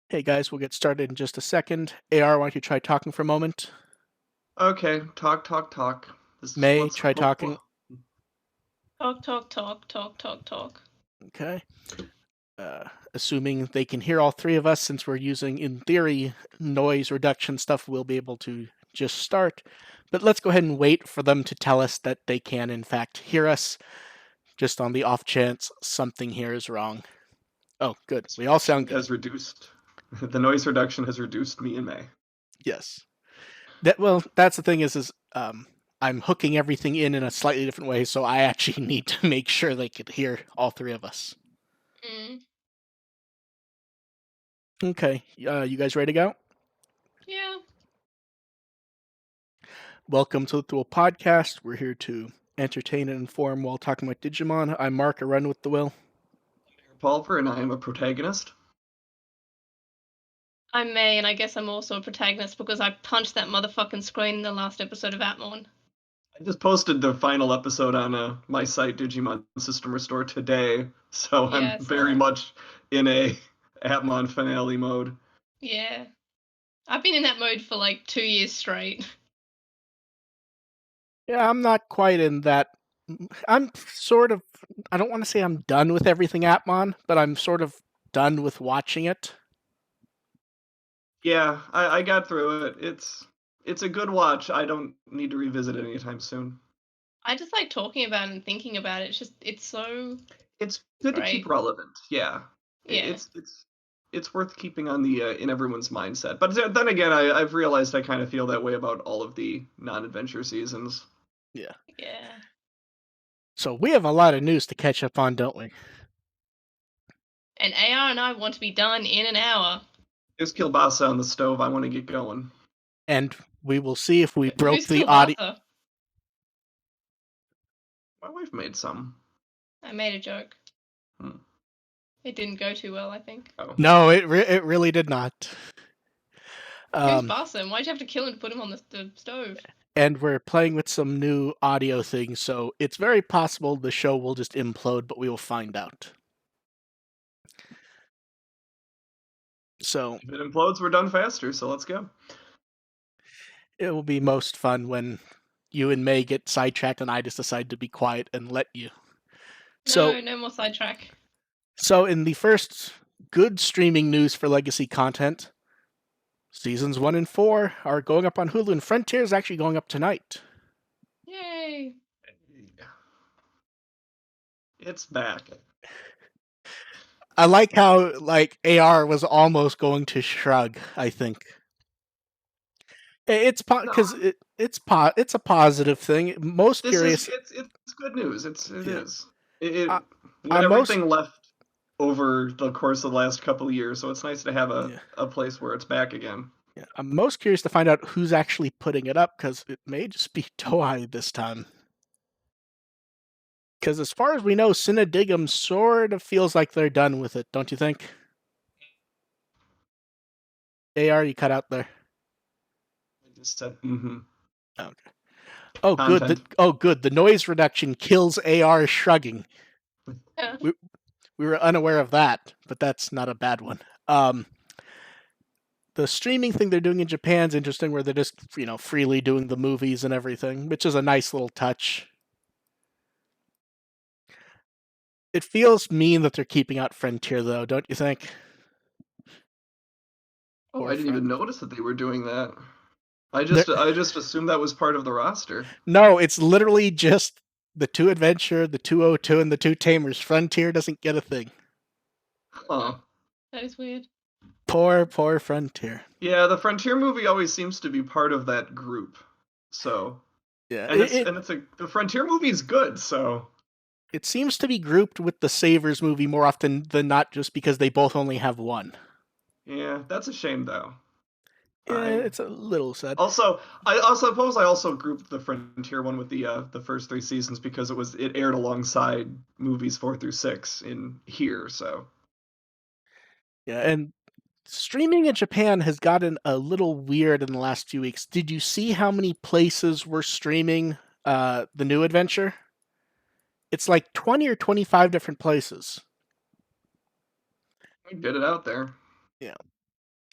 Hey guys, we'll get started in just a second. AR, why don't you try talking for a moment? Okay, talk. May, try talking. Talk, talk, talk, talk, talk, talk. Okay. Assuming they can hear all three of us, since we're using, in theory, noise reduction stuff, we'll be able to just start. But let's go ahead and wait for them to tell us that they can, in fact, hear us, just on the off chance something here is wrong. Oh, good. We all sound good. Has reduced. The noise reduction has reduced me and May. Yes. That's the thing is I'm hooking everything in a slightly different way, so I actually need to make sure they could hear all three of us. Mm. Okay, you guys ready to go? Yeah. Welcome to the Thule Podcast. We're here to entertain and inform while talking about Digimon. I'm Mark, a run with the will. Pulver, and I am a protagonist. I'm May, and I guess I'm also a protagonist because I punched that motherfucking screen in the last episode of Atmon. I just posted the final episode on my site, Digimon System Restore, today, so Yeah, I'm I saw very that. much in a Atmon finale mode. Yeah. I've been in that mode for like 2 years straight. Yeah, I'm not quite in that. I'm sort of. I don't want to say I'm done with everything Atmon, but I'm sort of done with watching it. Yeah, I got through it. It's a good watch. I don't need to revisit it anytime soon. I just like talking about it and thinking about it. It's so It's good to keep great. relevant. Yeah, Yeah. it's worth keeping on the in everyone's mindset. But then again, I've realized I kind of feel that way about all of the non-adventure seasons. Yeah. Yeah. So we have a lot of news to catch up on, don't we? And AR and I want to be done in an hour. There's kielbasa on the stove. I want to get going. And we will see if we broke Who's the audio. kielbasa? My wife made some. I made a joke. Hmm. It didn't go too well, I think. Oh. No, it really did not. Who's Basim? Why'd you have to kill him to put him on the stove? And we're playing with some new audio things, so it's very possible the show will just implode, but we will find out. So If it implodes, we're done faster. So let's go. it will be most fun when you and May get sidetracked and I just decide to be quiet and let you. No more sidetrack. So in the first good streaming news for legacy content, seasons 1 and 4 are going up on Hulu, and Frontier is actually going up tonight. Yay! It's back. I like how AR was almost going to shrug. I think it's because No, it's a positive thing. Most this is curious, it's good news. It yeah. is. It when I'm most everything left over the course of the last couple of years, so it's nice to have yeah, a place where it's back again. yeah. I'm most curious to find out who's actually putting it up, because it may just be Toei this time. Because as far as we know, Cinedigm sort of feels like they're done with it, don't you think? AR, you cut out there. I just said Okay. Oh, good. content. Good. The noise reduction kills AR shrugging. Yeah. We were unaware of that, but that's not a bad one. The streaming thing they're doing in Japan's interesting, where they're just freely doing the movies and everything, which is a nice little touch. It feels mean that they're keeping out Frontier, though, don't you think? Oh, Or I didn't even Friend. notice that they were doing that. I They're... just assumed that was part of the roster. No, it's literally just the 2 Adventure, the 202, and the 2 Tamers. Frontier doesn't get a thing. Huh. That is weird. Poor Frontier. Yeah, the Frontier movie always seems to be part of that group. So, Yeah, and the Frontier movie is good. So, it seems to be grouped with the Savers movie more often than not, just because they both only have one. yeah, that's a shame though. Yeah, I it's a little sad. I suppose I also grouped the Frontier one with the first 3 seasons because it aired alongside movies 4 through 6 in here. So, Yeah, and streaming in Japan has gotten a little weird in the last few weeks. Did you see how many places were streaming the new adventure? It's like 20 or 25 different places. get it out there. Yeah.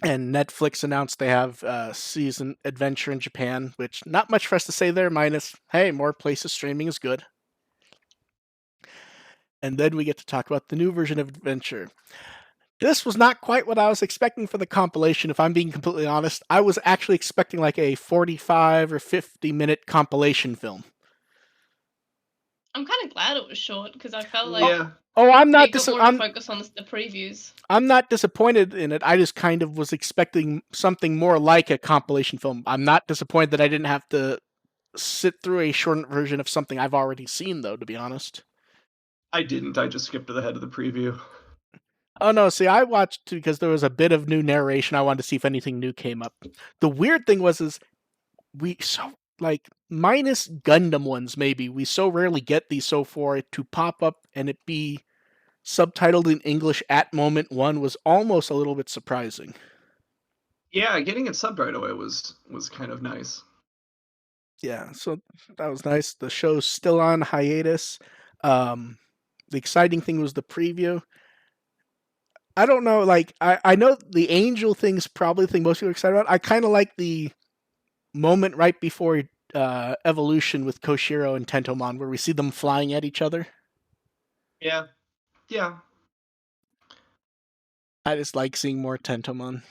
And Netflix announced they have season Adventure in Japan, which not much for us to say there, minus, hey, more places streaming is good. And then we get to talk about the new version of Adventure. This was not quite what I was expecting for the compilation, if I'm being completely honest. I was actually expecting like a 45 or 50-minute compilation film. I'm kind of glad it was short because I felt like Yeah, Oh, it got more to focus on the previews. I'm not disappointed in it. I just kind of was expecting something more like a compilation film. I'm not disappointed that I didn't have to sit through a shortened version of something I've already seen, though, to be honest. I didn't. I just skipped to the head of the preview. Oh no, see, I watched because there was a bit of new narration. I wanted to see if anything new came up. The weird thing was is we so like minus Gundam ones maybe, we so rarely get these, so for it to pop up and it be subtitled in English at moment one was almost a little bit surprising. Yeah, getting it subbed right away was kind of nice. Yeah, so that was nice. The show's still on hiatus. Um, the exciting thing was the preview. I don't know, like I know the angel thing's probably the thing most people are excited about. I kind of like the moment right before evolution with Koshiro and Tentomon, where we see them flying at each other. Yeah, yeah. I just like seeing more Tentomon.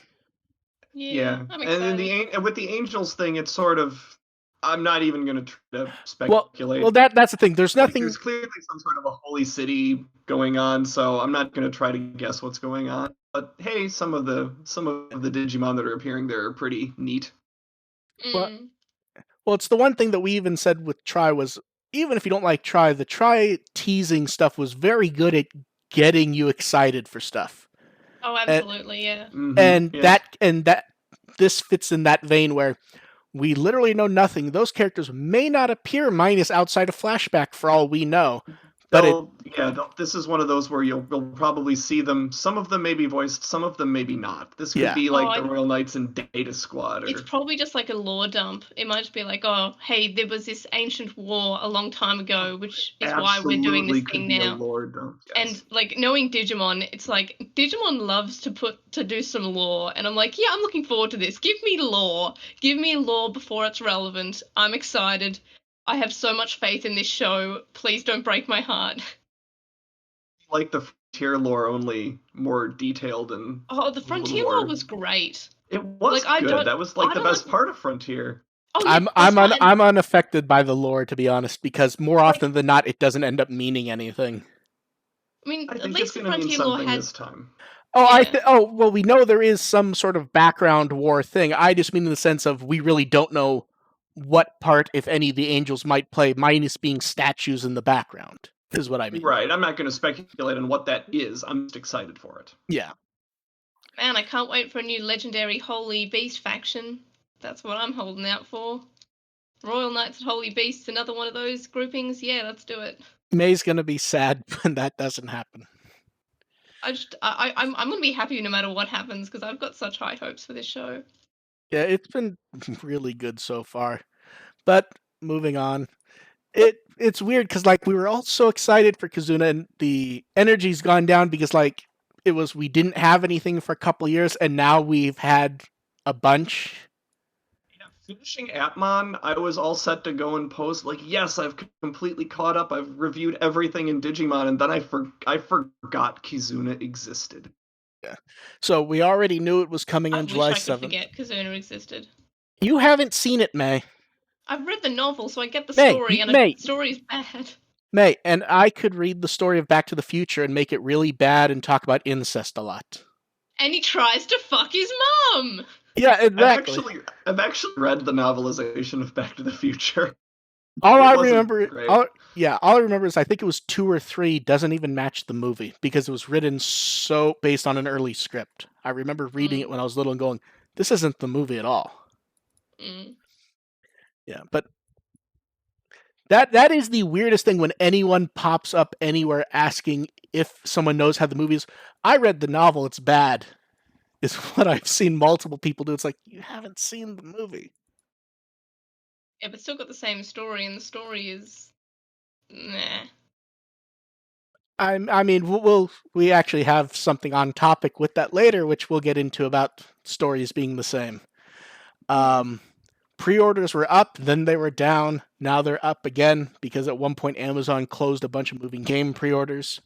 Yeah, Yeah, I'm and then excited. and with the angels thing, it's sort of I'm not even going to try to Well, speculate. that's the thing. There's Like, nothing. there's clearly some sort of a holy city going on, so I'm not going to try to guess what's going on. But hey, some of the Digimon that are appearing there are pretty neat. Well, Mm. well, it's the one thing that we even said with Try was even if you don't like Try, the Try teasing stuff was very good at getting you excited for stuff. Oh, And absolutely, yeah. Yeah, and that this fits in that vein where we literally know nothing. Those characters may not appear minus outside of flashback for all we know, but it this is one of those where you'll probably see them. Some of them may be voiced, some of them maybe not. This could yeah. be Oh, like the Royal Knights and Data Squad, it's or probably just like a lore dump. It might just be like, oh, hey, there was this ancient war a long time ago, which is why we're doing this absolutely thing could be a now. lore dump. And Yes. like knowing Digimon, it's like Digimon loves to do some lore, and I'm like, yeah, I'm looking forward to this. Give me lore before it's relevant. I'm excited. I have so much faith in this show. Please don't break my heart. Like the Frontier lore, only more detailed and Oh, the a little Frontier lore more. was great. It was Like I good. don't, That was like I the don't best like. part of Frontier. Oh yeah, best part. And I'm unaffected by the lore, to be honest, because more like, often than not it doesn't end up meaning anything. I mean, I at think it's least the going to mean Frontier lore something had, this time. yeah. Oh well, we know there is some sort of background war thing. I just mean in the sense of we really don't know what part, if any, the angels might play, minus being statues in the background. Is what I mean. Right. I'm not going to speculate on what that is. I'm just excited for it. Yeah. Man, I can't wait for a new legendary Holy Beast faction. That's what I'm holding out for. Royal Knights and Holy Beasts, another one of those groupings. Yeah, let's do it. May's gonna be sad when that doesn't happen. I'm gonna be happy no matter what happens because I've got such high hopes for this show. Yeah, it's been really good so far. But moving on, it's weird because like we were all so excited for Kazuna and the energy's gone down because like it was we didn't have anything for a couple years and now we've had a bunch. Yeah, finishing Atmon, I was all set to go and post like, yes, I've completely caught up. I've reviewed everything in Digimon, and then I forgot Kizuna existed. Yeah. So we already knew it was coming I on wish July I could 7th. forget Kazuna existed. You haven't seen it, May. I've read the novel, so I get the May, story, and the May, story's bad. May, and I could read the story of Back to the Future and make it really bad and talk about incest a lot. And he tries to fuck his mum. Yeah, I've exactly. actually I've actually read the novelization of Back to the Future. All It I wasn't remember, great. all I remember is I think it was 2 or 3 doesn't even match the movie because it was written so based on an early script. I remember reading it when I was little and going, "This isn't the movie at all." Mm. Yeah, but that is the weirdest thing when anyone pops up anywhere asking if someone knows how the movie is. I read the novel; it's bad. Is what I've seen multiple people do. It's like you haven't seen the movie. Yeah, but still got the same story, and the story is nah. I mean, we actually have something on topic with that later, which we'll get into about stories being the same. Hmm. Pre-orders were up, then they were down. Now they're up again because at one point Amazon closed a bunch of moving game pre-orders.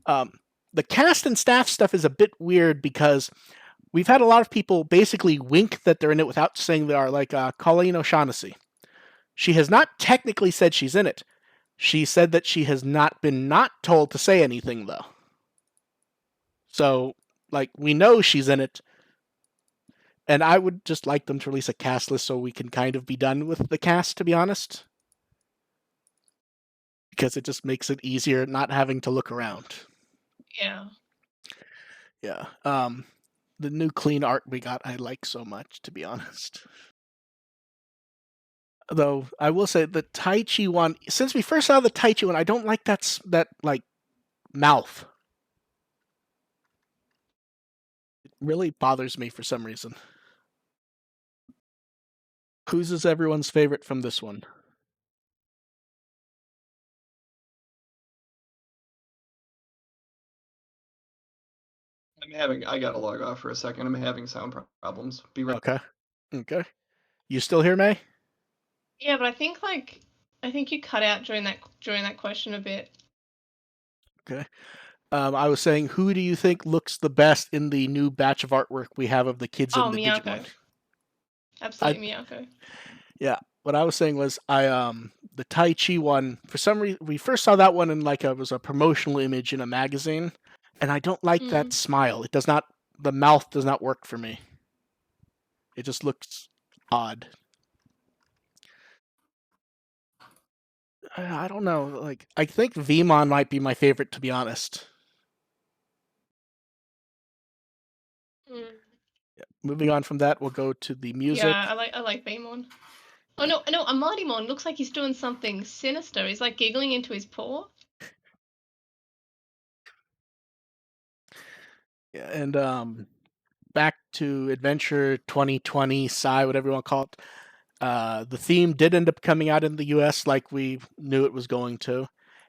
Um, the cast and staff stuff is a bit weird because we've had a lot of people basically wink that they're in it without saying they are, like Colleen O'Shaughnessy. She has not technically said she's in it. She said that she has not been not told to say anything, though. So, like, we know she's in it, and I would just like them to release a cast list so we can kind of be done with the cast, to be honest. Because it just makes it easier not having to look around. Yeah. Yeah. The new clean art we got, I like so much, to be honest. Though I will say the Tai Chi one, since we first saw the Tai Chi one, I don't like that like mouth. It really bothers me for some reason. Whose is everyone's favorite from this one? I gotta log off for a second. I'm having sound problems. Be right. Okay. Okay. You still here, May? Yeah, but I think you cut out during that question a bit. Okay. I was saying, who do you think looks the best in the new batch of artwork we have of the kids Oh, in the Digimon? Miyako. I Absolutely Miyako. Yeah. What I was saying was, the Tai Chi one. For some reason, we first saw that one in like it was a promotional image in a magazine, and I don't like that Mm. smile. It does not. The mouth does not work for me. It just looks odd. I don't know. Like I think Vmon might be my favorite, to be honest. Mm. Moving on from that, we'll go to the Yeah, music. I like Beamon. Oh no, Amadimon looks like he's doing something sinister. He's like giggling into his paw. Yeah, and back to Adventure 2020, Psy, whatever you want to call it. The theme did end up coming out in the US like we knew it was going to.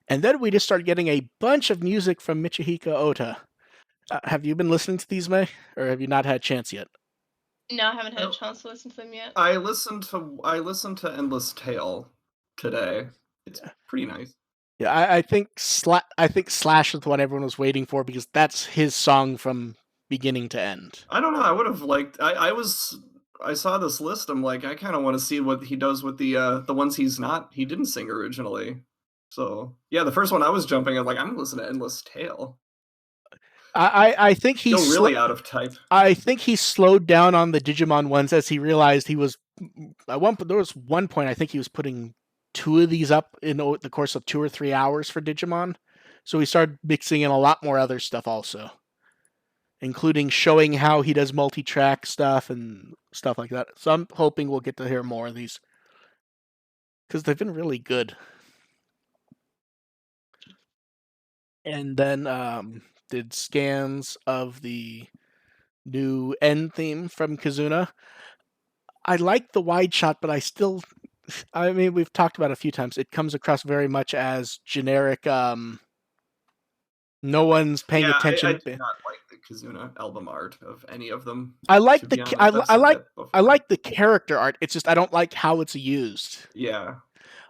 And then we just started getting a bunch of music from Michihiko Ota. Have you been listening to these, May? Or have you not had a chance yet? No, I haven't had a Oh, chance to listen to them yet. I listened to Endless Tale today. It's Yeah, pretty nice. yeah. I think Slash is what everyone was waiting for because that's his song from beginning to end. I don't know. I would have liked. I saw this list. I'm like, I kind of want to see what he does with the ones he didn't sing originally. So yeah, the first one I was jumping. I'm like, I'm listening to Endless Tale. I think Feel really out of type. I think he slowed down on the Digimon ones as he realized he was there was one point I think he was putting two of these up in the course of 2 or 3 hours for Digimon. So he started mixing in a lot more other stuff also, including showing how he does multi-track stuff and stuff like that. So I'm hoping we'll get to hear more of these because they've been really good. And then did scans of the new end theme from Kazuna. I like the wide shot, but I mean, we've talked about it a few times. It comes across very much as generic. No one's paying Yeah, I attention. do not like the Kazuna album art of any of them. I like To the be honest, I've said that I before. like the character art. It's just I don't like how it's used. Yeah. And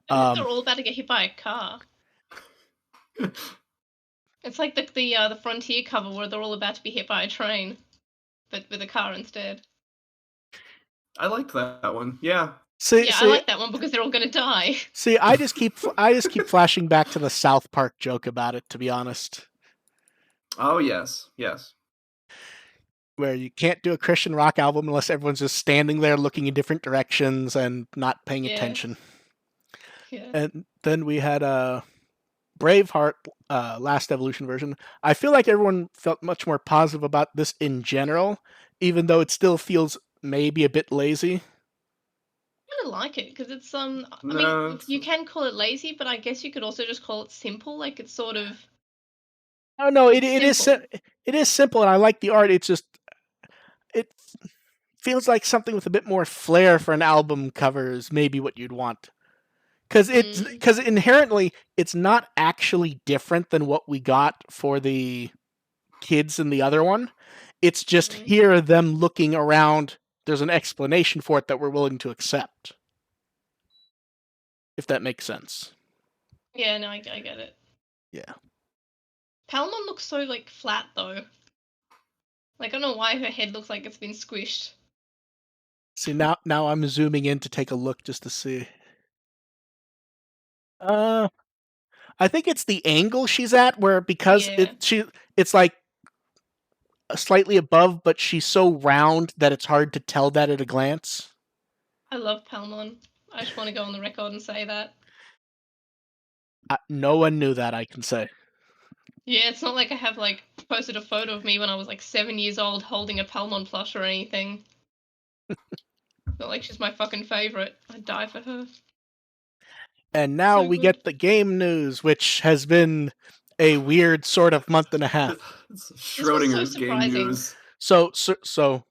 then Um, they're all about to get hit by a car. It's like the Frontier cover where they're all about to be hit by a train, but with a car instead. I liked that one. Yeah. see, Yeah, I see, like that one because they're all gonna die. see. I just keep flashing back to the South Park joke about it. To be honest, Oh yes, yes. where you can't do a Christian rock album unless everyone's just standing there looking in different directions and not paying Yeah, attention. yeah. And then we had Braveheart, last evolution version. I feel like everyone felt much more positive about this in general, even though it still feels maybe a bit lazy. I kind of like it because it's I mean, No, it's, you can call it lazy, but I guess you could also just call it simple. Like it's sort of Oh no, it's simple. it is simple, and I like the art. It's just it feels like something with a bit more flair for an album cover is maybe what you'd want. Mm. Because inherently it's not actually different than what we got for the kids in the other one. It's just here them looking around. There's an explanation for it that we're willing to accept. If that makes sense. Yeah, no, I get it. Yeah. Palmon looks so like flat though. Like I don't know why her head looks like it's been squished. See, now I'm zooming in to take a look just to see. I think it's the angle she's at, where because Yeah. it's like slightly above, but she's so round that it's hard to tell that at a glance. I love Palmon. I just want to go on the record and say that. No one knew that, I can say. Yeah, it's not like I have like posted a photo of me when I was like 7 years old holding a Palmon plush or anything. Not like she's my fucking favorite. I'd die for her. And now So we good. get the game news, which has been a weird sort of month and a half. This was so Schrodinger's game surprising. news. So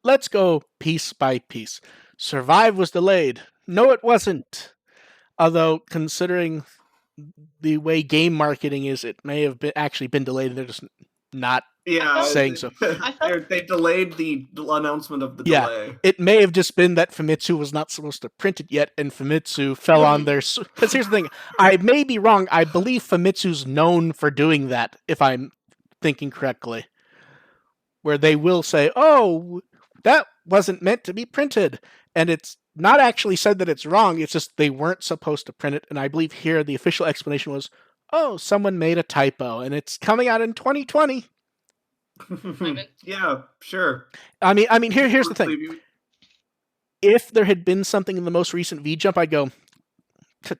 let's go piece by piece. Survive was delayed. No, it wasn't. Although, considering the way game marketing is, it may have actually been delayed. They're just not Yeah, saying so. they delayed the announcement of the Yeah, delay. it may have just been that Famitsu was not supposed to print it yet, and Famitsu fell on their... Because here's the thing, I may be wrong, I believe Famitsu's known for doing that, if I'm thinking correctly. Where they will say, oh, that wasn't meant to be printed. And it's not actually said that it's wrong, it's just they weren't supposed to print it. And I believe here the official explanation was, oh, someone made a typo, and it's coming out in 2020. Yeah, sure. I mean, here's the thing. If there had been something in the most recent V-Jump, I'd go,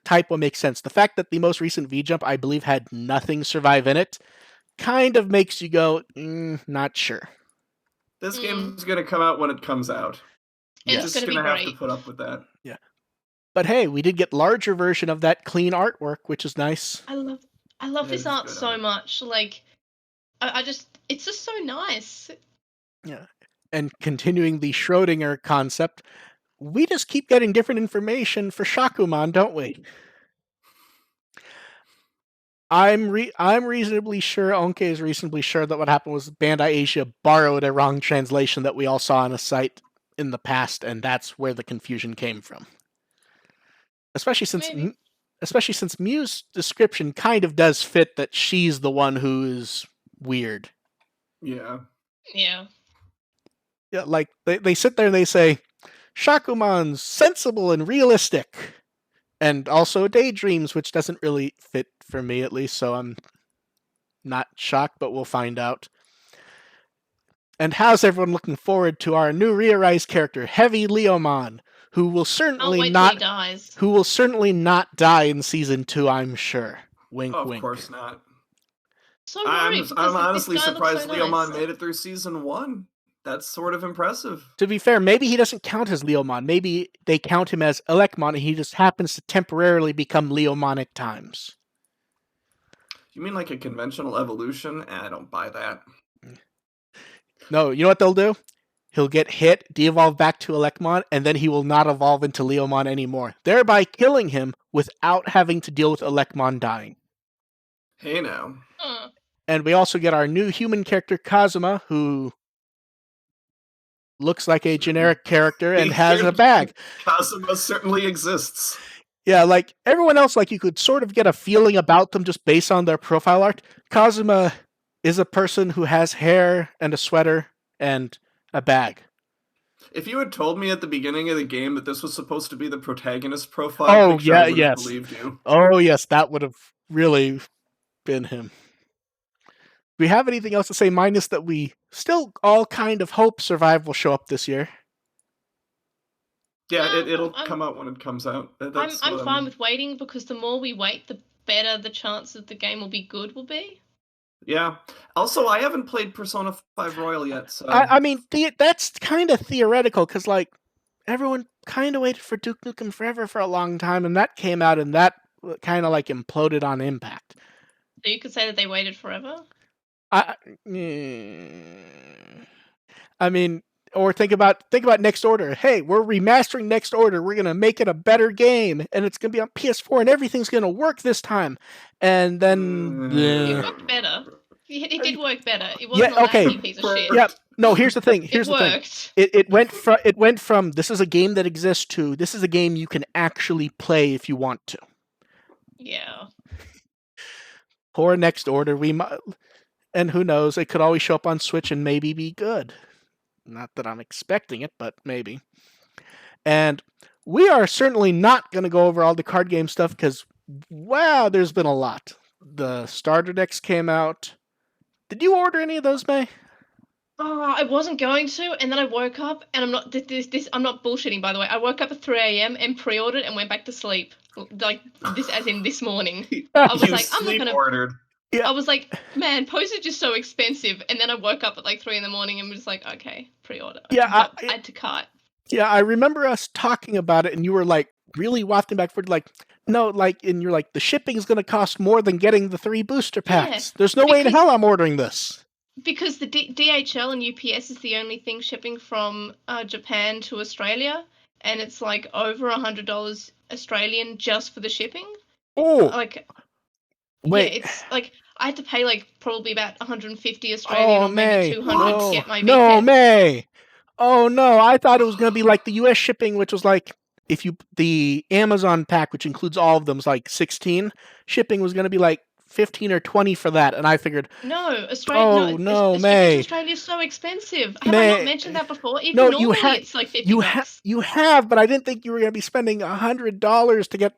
typo makes sense. The fact that the most recent V-Jump, I believe, had nothing survive in it, kind of makes you go, not sure. This game's going to come out when it comes out. And You're it's just going to have be to great. put up with that. Yeah. But hey, we did get larger version of that clean artwork, which is nice. I love this art so much. Like, it's just so nice. Yeah. And continuing the Schrodinger concept, we just keep getting different information for Shakuman, don't we? I'm reasonably sure, Onke is reasonably sure that what happened was Bandai Asia borrowed a wrong translation that we all saw on a site in the past, and that's where the confusion came from. Especially since Miu's description kind of does fit that she's the one who is weird. Yeah. Yeah. Yeah, like they sit there and they say, Shakuman's sensible and realistic. And also daydreams, which doesn't really fit for me at least, so I'm not shocked, but we'll find out. And how's everyone looking forward to our new Rearise character, Heavy Leomon, who will certainly not die in season 2, I'm sure. Wink, wink. Of course not. So worried. I'm honestly surprised so Leomon nice. made it through season 1. That's sort of impressive. To be fair, maybe he doesn't count as Leomon. Maybe they count him as Elecmon, and he just happens to temporarily become Leomon at times. You mean like a conventional evolution? I don't buy that. No, you know what they'll do? He'll get hit, de-evolve back to Elecmon, and then he will not evolve into Leomon anymore, thereby killing him without having to deal with Elecmon dying. Hey now. And we also get our new human character, Kazuma, who looks like a generic character and has a bag. Kazuma certainly exists. Yeah, like everyone else, like you could sort of get a feeling about them just based on their profile art. Kazuma is a person who has hair and a sweater and a bag. If you had told me at the beginning of the game that this was supposed to be the protagonist profile picture, I would have believed you. Oh yes, that would have really been him. Do we have anything else to say, minus that we still all kind of hope Survive will show up this year? Yeah, it'll come out when it comes out. I'm fine with waiting, because the more we wait, the better the chance that the game will be good will be. Yeah. Also, I haven't played Persona 5 Royal yet, so... I mean, that's kind of theoretical, because, like, everyone kind of waited for Duke Nukem Forever for a long time, and that came out, and that kind of, like, imploded on impact. So you could say that they waited forever? I mean, or think about Next Order. Hey, we're remastering Next Order. We're going to make it a better game, and it's going to be on PS4, and everything's going to work this time. And then... It worked better. It did work better. It Yeah, wasn't a okay. laggy piece of shit. Yeah. Perfect. No, here's the thing. It Here's the thing. worked. It went from this is a game that exists to this is a game you can actually play if you want to. Yeah. Or next order, and who knows, it could always show up on Switch and maybe be good. Not that I'm expecting it, but maybe. And we are certainly not going to go over all the card game stuff because, wow, there's been a lot. The starter decks came out. Did you order any of those, May? Oh, I wasn't going to, and then I woke up, and I'm not this. I'm not bullshitting, by the way. I woke up at 3 a.m. and pre-ordered and went back to sleep, like this, as in this morning. I was You like, I'm not sleep gonna. ordered. Yeah. I was like, man, postage is so expensive, and then I woke up at like 3 in the morning and was like, okay, pre-order. Yeah, Add to cart. yeah, I remember us talking about it, and you were like really wafting back forward, like, no, like, and you're like, the shipping is going to cost more than getting the 3 booster Yeah, packs. There's no way in hell I'm ordering this. because the DHL and UPS is the only thing shipping from Japan to Australia, and it's like over $100 Australian just for the shipping. Oh, Like, yeah, wait. it's like I had to pay like probably about 150 Australian Oh, or maybe May. 200 to No. get my No, VPET. May. Oh, no. I thought it was going to be like the US shipping, which was like, if you, the Amazon pack, which includes all of them, is like 16. Shipping was going to be like 15 or 20 for that. And I figured, No, Australia. oh, no, Shipping to May. Australia is so expensive. Have I not May. mentioned that before? Even No, normally, it's like 50 bucks. you have, but I didn't think you were going to be spending $100 to get.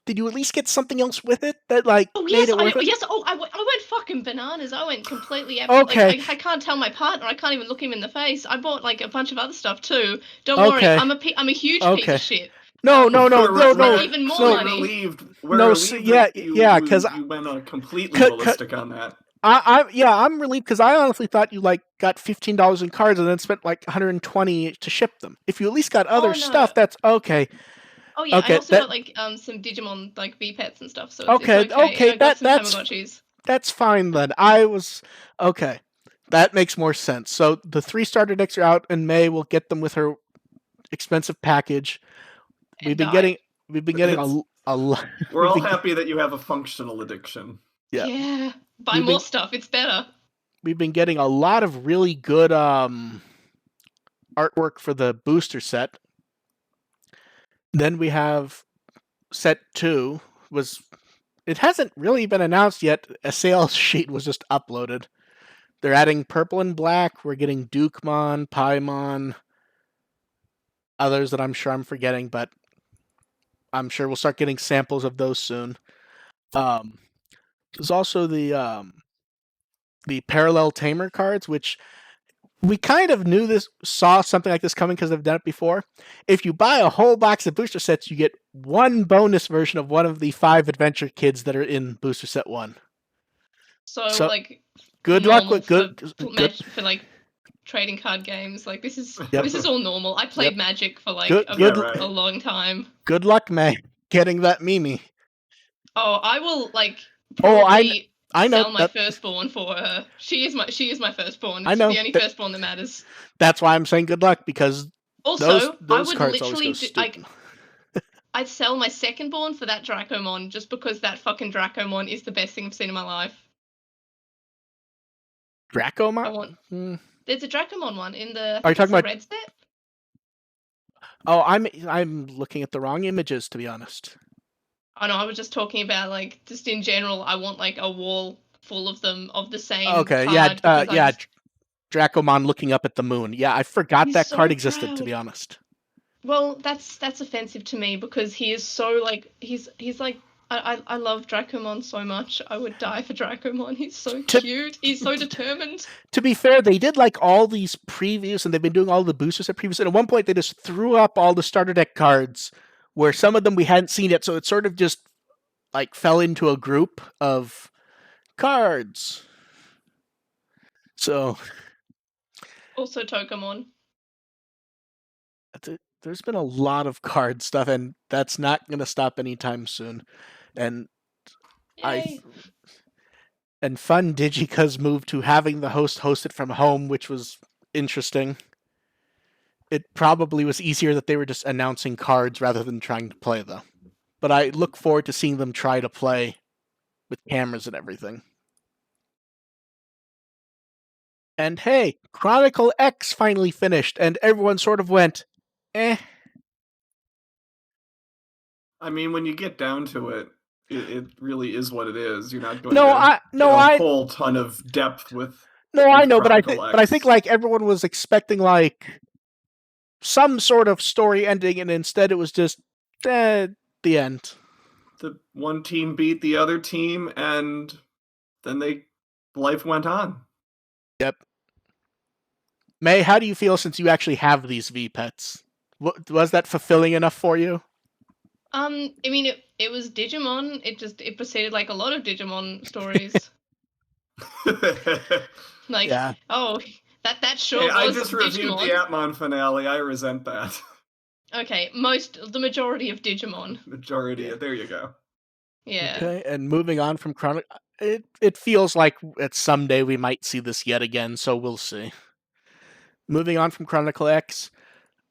Did you at least get something else with it that like Oh made yes, it worth it? yes. Oh, I went fucking bananas. I went completely Okay, like I can't tell my partner. I can't even look him in the face. I bought like a bunch of other stuff too. Don't worry, okay, I'm a huge piece okay. of shit. No, no, no, no, Spent no, even more no, money. We're no. relieved Yeah, that yeah, because you went completely ballistic on that. I'm relieved because I honestly thought you like got $15 in cards and then spent like 120 to ship them. If you at least got other Oh no. stuff, that's okay. Oh yeah, I Okay, also got like some Digimon like VPets and stuff, so it's okay, okay. And I got some that's Tamagotchis. that's fine then. I was okay. That makes more sense. So the 3 starter decks are out in May. We'll get them with her expensive package. We've And been die. getting a lot. We're all happy that you have a functional addiction. Yeah. Yeah. Buy We've more been stuff, it's better. we've been getting a lot of really good artwork for the booster set. Then we have set 2 was it hasn't really been announced yet. A sales sheet was just uploaded. They're adding purple and black. We're getting Dukemon, Paimon, others that I'm sure I'm forgetting, but I'm sure we'll start getting samples of those soon. There's also the parallel tamer cards, which we kind of saw something like this coming because they've done it before. If you buy a whole box of booster sets, you get one bonus version of one of the 5 adventure kids that are in booster set 1. So So like good luck normal with good. for like trading card games. Like this is Yep. this is all normal. I played Yep. Magic for like Good, good, right. a long time. good luck, May, getting that Mimi. Oh, I will like Oh, probably I know sell my that. firstborn for her. She is my firstborn. I It's know the only that, firstborn that matters. that's why I'm saying good luck because Also, I those would cards always go literally stupid. I'd sell my secondborn for that Dracomon just because that fucking Dracomon is the best thing I've seen in my life. I Dracomon? want. There's a Dracomon one in the. Are you talking about red set? Oh, I'm looking at the wrong images to be honest. Oh no, I was just talking about like just in general. I want like a wall full of them of the same Okay, card because I just. Dracomon looking up at the moon. Yeah, I forgot He's that so card existed to be proud. honest. Well, that's offensive to me because he is so like he's like I love Dracomon so much. I would die for Dracomon. He's so cute. He's so determined. To be fair, they did like all these previews and they've been doing all the boosters at previews. And at one point, they just threw up all the starter deck cards where some of them we hadn't seen yet. So it sort of just like fell into a group of cards. So Also Tokamon. there's been a lot of card stuff, and that's not going to stop anytime soon. And Yay. and Fun Digica's move to having the host it from home, which was interesting. It probably was easier that they were just announcing cards rather than trying to play, though. But I look forward to seeing them try to play with cameras and everything. And hey, Chronicle X finally finished, and everyone sort of went, eh. I mean, when you get down to it, it really is what it is. You're not going No, to I get no a I whole ton of depth no I with know, Chronicle but I think X. like everyone was expecting like some sort of story ending, and instead it was just the end. The one team beat the other team, and then life went on. Yep. May, how do you feel since you actually have these V pets? Was that fulfilling enough for you? I mean, it was Digimon. It proceeded like a lot of Digimon stories. Like, Yeah. oh, that Hey, sure I was just reviewed the Digimon. Atmon finale. I resent that. Okay, the majority of Digimon. Majority. Yeah. There you go. Yeah. Okay, and moving on from Chronic, it feels like at someday we might see this yet again, so we'll see. Moving on from Chronicle X,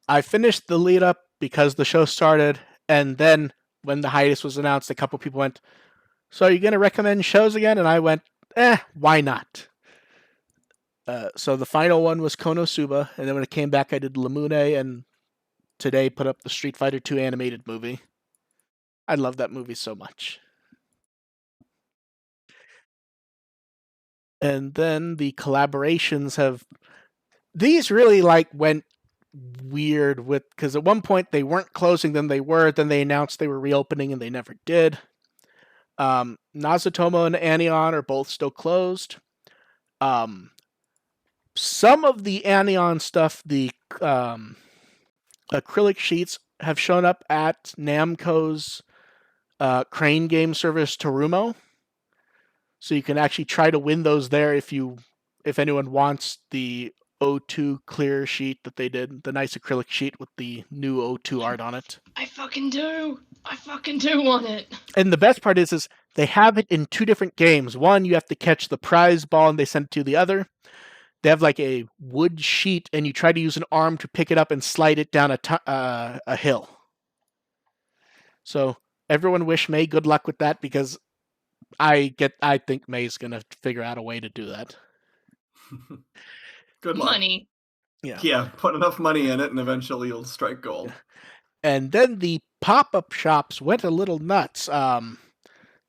I finished the lead up because the show started, and then when the hiatus was announced, a couple people went, "So are you going to recommend shows again?" And I went, why not?" So the final one was Konosuba, and then when it came back, I did Lamune, and today put up the Street Fighter 2 animated movie. I love that movie so much. And then the collaborations have these really like went weird with because at one point they weren't closing, then they were, then they announced they were reopening and they never did. Nazutomo and Anion are both still closed. Um, some of the Anion stuff, the um, acrylic sheets, have shown up at Namco's crane game service Terumo, so you can actually try to win those there if anyone wants the O2 clear sheet that they did, the nice acrylic sheet with the new O2 art on it. I fucking do. I fucking do want it. And the best part is they have it in two different games. One, you have to catch the prize ball and they send it to the other. They have like a wood sheet, and you try to use an arm to pick it up and slide it down a hill. So everyone wish May good luck with that because I think May's gonna figure out a way to do that. Good luck. Money. Yeah. Yeah, put enough money in it, and eventually you'll strike gold. And then the pop-up shops went a little nuts.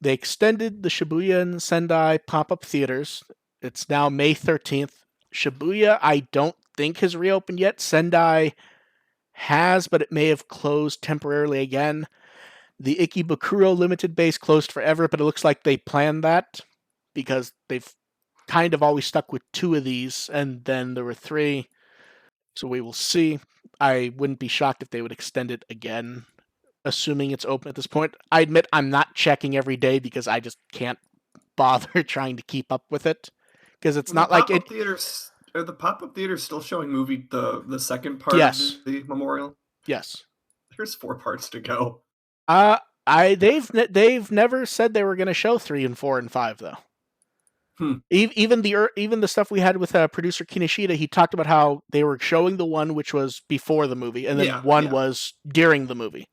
They extended the Shibuya and Sendai pop-up theaters. It's now May 13th. Shibuya, I don't think has reopened yet. Sendai has, but it may have closed temporarily again. The Ikebukuro limited base closed forever, but it looks like they planned that because they've kind of always stuck with two of these, and then there were three. So we will see. I wouldn't be shocked if they would extend it again, assuming it's open at this point. I admit I'm not checking every day because I just can't bother trying to keep up with it. Because it's Well, the not like pop-up it. theaters are the pop-up theaters still showing the second part of Yes, the memorial. yes. There's 4 parts to go. Uh, they've never said they were going to show 3 and 4 and 5 though. Hmm. Even the stuff we had with producer Kinishida, he talked about how they were showing the one which was before the movie, and then Yeah, one yeah. was during the movie.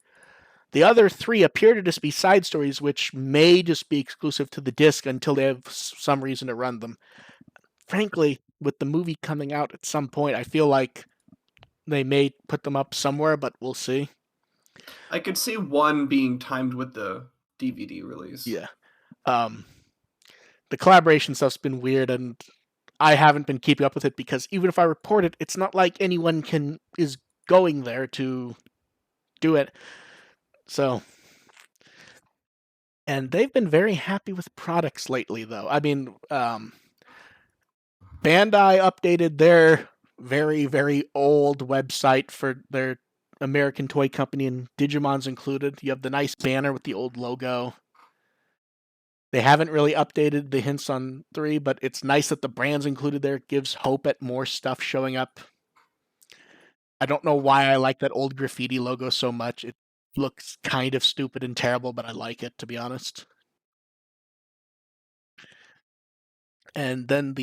The other three appear to just be side stories, which may just be exclusive to the disc until they have some reason to run them. Frankly, with the movie coming out at some point, I feel like they may put them up somewhere, but we'll see. I could see one being timed with the DVD release. Yeah. Um, the collaboration stuff's been weird, and I haven't been keeping up with it because even if I report it, it's not like anyone is going there to do it. So, and they've been very happy with products lately, though. I mean, Bandai updated their very, very old website for their American toy company, and Digimon's included. You have the nice banner with the old logo. They haven't really updated the hints on 3, but it's nice that the brand's included there. It gives hope at more stuff showing up. I don't know why I like that old graffiti logo so much. It looks kind of stupid and terrible, but I like it, to be honest. And then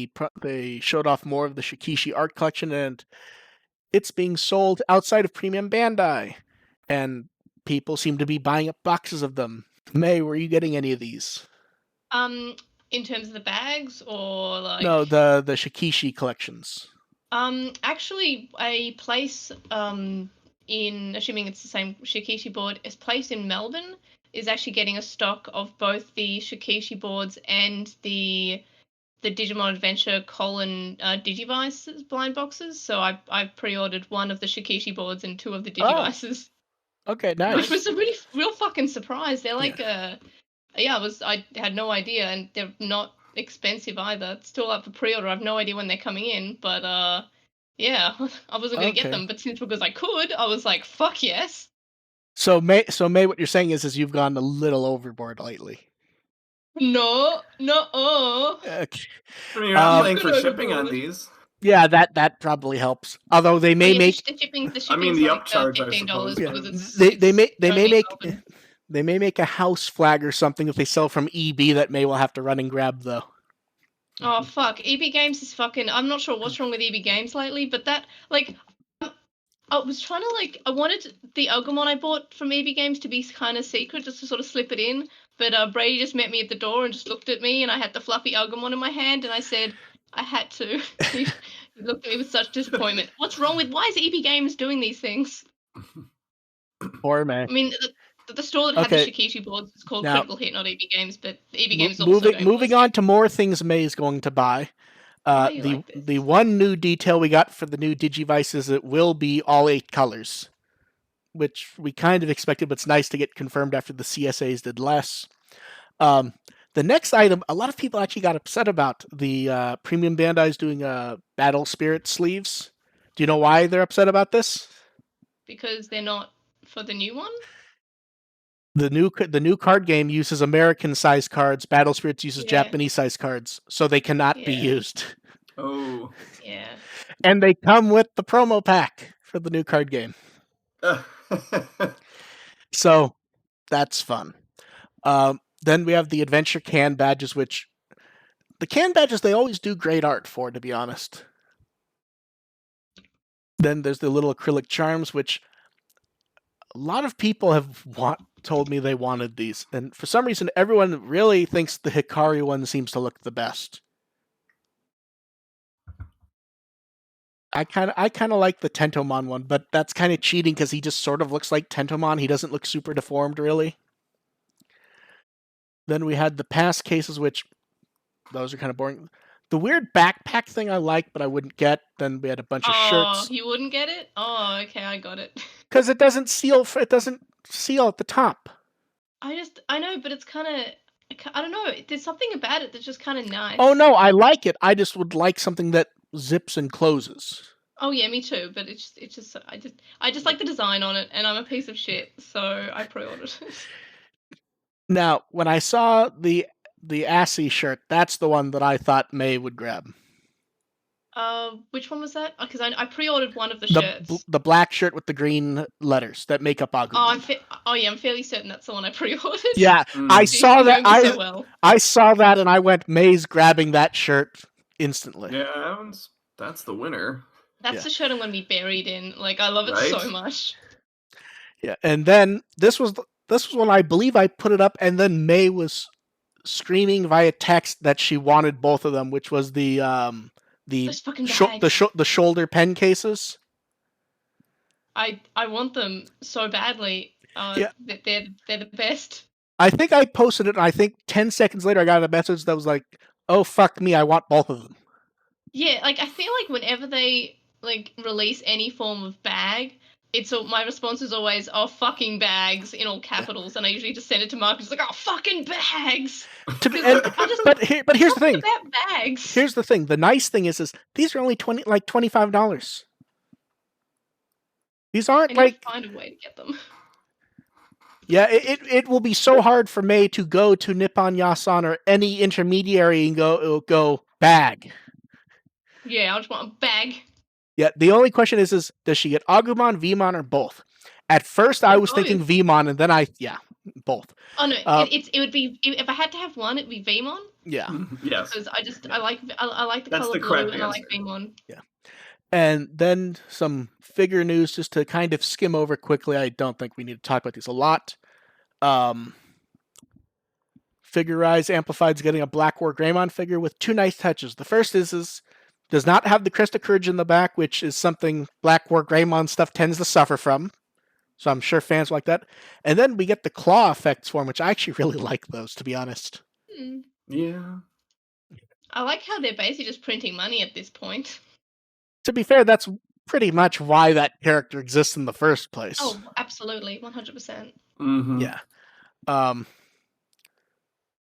they showed off more of the Shikishi art collection, and it's being sold outside of Premium Bandai. And people seem to be buying up boxes of them. May, were you getting any of these? Um, In terms of the bags, or No, like, the Shikishi collections. actually, a place in, assuming it's the same Shikishi board, a place in Melbourne is actually getting a stock of both the Shikishi boards and the Digimon Adventure Digivices blind boxes. So I pre-ordered one of the Shikishi boards and two of the Oh, Digivices, okay, which nice. was a really real fucking surprise. They're Yeah. like yeah, I had no idea, and they're not expensive either. It's still up for pre-order. I have no idea when they're coming in, but yeah, I wasn't gonna get Okay. them, but since because I could, I was like, fuck yes. So May, what you're saying is you've gone a little overboard lately. No, no, Okay. I mean, you're not Um, you've paying gone for shipping on overboard. these. yeah, that probably helps. Although they Oh may yeah, make the I mean, shipping's the like upcharge, I suppose, $15 yeah but because they it's may they may only in make Melbourne. they may make a house flag or something that they sell from EB that May will have to run and grab though. Oh fuck, EB Games is fucking. I'm not sure what's wrong with EB Games lately, but that like I was trying to like I wanted the Agumon I bought from EB Games to be kind of secret, just to sort of slip it in. But Brady just met me at the door and just looked at me, and I had the fluffy Agumon in my hand, and I said I had to. He looked at me with such disappointment. What's wrong with? Why is EB Games doing these things? Poor May. I mean, the store that had the Okay, Shikishi boards is called now Critical Hit, not EB Games, but EB Games is also moving doing moving ballistic. on to more things May is going to buy. Why are you The like the this? one new detail we got for the new Digivice is it will be all 8 colors, which we kind of expected, but it's nice to get confirmed after the CSAs did less. Um, the next item, a lot of people actually got upset about the Premium Bandai's doing Battle Spirit sleeves. Do you know why they're upset about this? Because they're not for the new one? The new card game uses American size cards. Battle Spirits uses Yeah. Japanese size cards, so they cannot be Yeah. used. oh, Yeah. And they come with the promo pack for the new card game, so that's fun. Then we have the Adventure Can badges, which the can badges they always do great art for, to be honest. Then there's the little acrylic charms, which a lot of people have told me they wanted these, and for some reason, everyone really thinks the Hikari one seems to look the best. I kind of like the Tentomon one, but that's kind of cheating because he just sort of looks like Tentomon. He doesn't look super deformed, really. Then we had the pass cases, which those are kind of boring. The weird backpack thing I like, but I wouldn't get. Then we had a bunch of Oh, shirts you wouldn't get it? Oh, okay, I got it. because it doesn't seal. It doesn't seal at the top. I know, but it's kind of, I don't know. There's something about it that's just kind of Oh nice. no, I like it. I just would like something that zips and closes. Oh yeah, me too. But it's just, I just like the design on it, and I'm a piece of shit, so I pre-ordered it. Now, when I saw the Assy shirt, that's the one that I thought May would grab. Which one was that? Because I pre-ordered one of the The shirts. the black shirt with the green letters that make up Oh, Agumon. oh yeah, I'm fairly certain that's the one I pre-ordered. Yeah, I mm, saw You that. know me so well. I saw that and I went, May's grabbing that shirt instantly. yeah, that's the winner, That's Yeah, the shirt I'm gonna be buried in. Like, I love it right? so much. yeah. And then this was when I believe I put it up, and then May was screaming via text that she wanted both of them, which was the Those fucking bags. the shoulder pen cases. I want them so badly. Yeah, They're the best. I think I posted it, and I think 10 seconds later I got a message that was like, "Oh fuck me, I want both of them." Yeah, like I feel like whenever they like release any form of bag, my response is always "oh fucking bags" in all Yeah. capitals, and I usually just send it to Mark. Just like "oh fucking bags," To be, because and I just but here's the something thing. about bags. Here's the thing. The nice thing is these are only $25. These I aren't need to like find a way to get them. yeah. It will be so hard for May to go to Nippon Yasan or any intermediary and go bag. Yeah, I just want a bag. Yeah. The only question is does she get Agumon, Vmon, or both? At first, I Or was thinking both. Vmon, and then both. Oh no, Uh, it would be if I had to have one, it'd be Vmon yeah, yes, because yeah, I like the that's color the blue correct and I like answer. Vmon. yeah. And then some figure news just to kind of skim over quickly. I don't think we need to talk about these a lot. Um, Figure Rise Amplified's getting a Black War Greymon figure with two nice touches. The first is does not have the Crest of Courage in the back, which is something Black War Greymon stuff tends to suffer from. So I'm sure fans like that. And then we get the claw effects for him, which I actually really like those, to be honest. Yeah. I like how they're basically just printing money at this point. To be fair, that's pretty much why that character exists in the first place. Oh, absolutely, 100%. Mm-hmm. Yeah.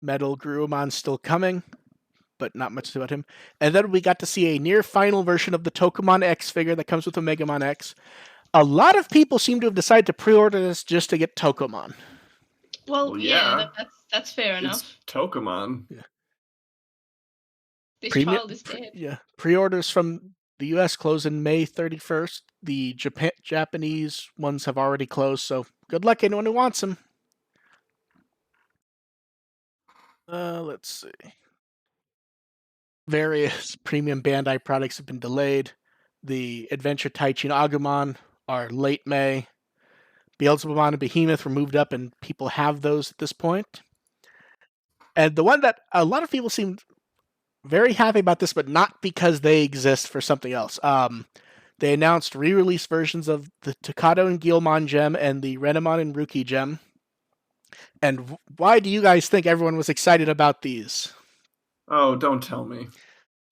Metal Gruumon's still coming, but not much about him. And then we got to see a near final version of the Tokumon X figure that comes with Omegamon X. A lot of people seem to have decided to pre-order this just to get Tokumon. Well, yeah, that's fair enough. It's Tokumon. Yeah. This child is dead. Yeah. Pre-orders from the US close in May 31st. The Japanese ones have already closed, so good luck anyone who wants them. Let's see. Various premium Bandai products have been delayed. The Adventure Taichin Agumon are late May. Beelzebubon and Behemoth were moved up, and people have those at this point. And the one that a lot of people seem very happy about this, but not because they exist for something else. They announced re-release versions of the Tokado and Guilmon gem and the Renamon and Ruki gem. And why do you guys think everyone was excited about these? Oh, don't tell me.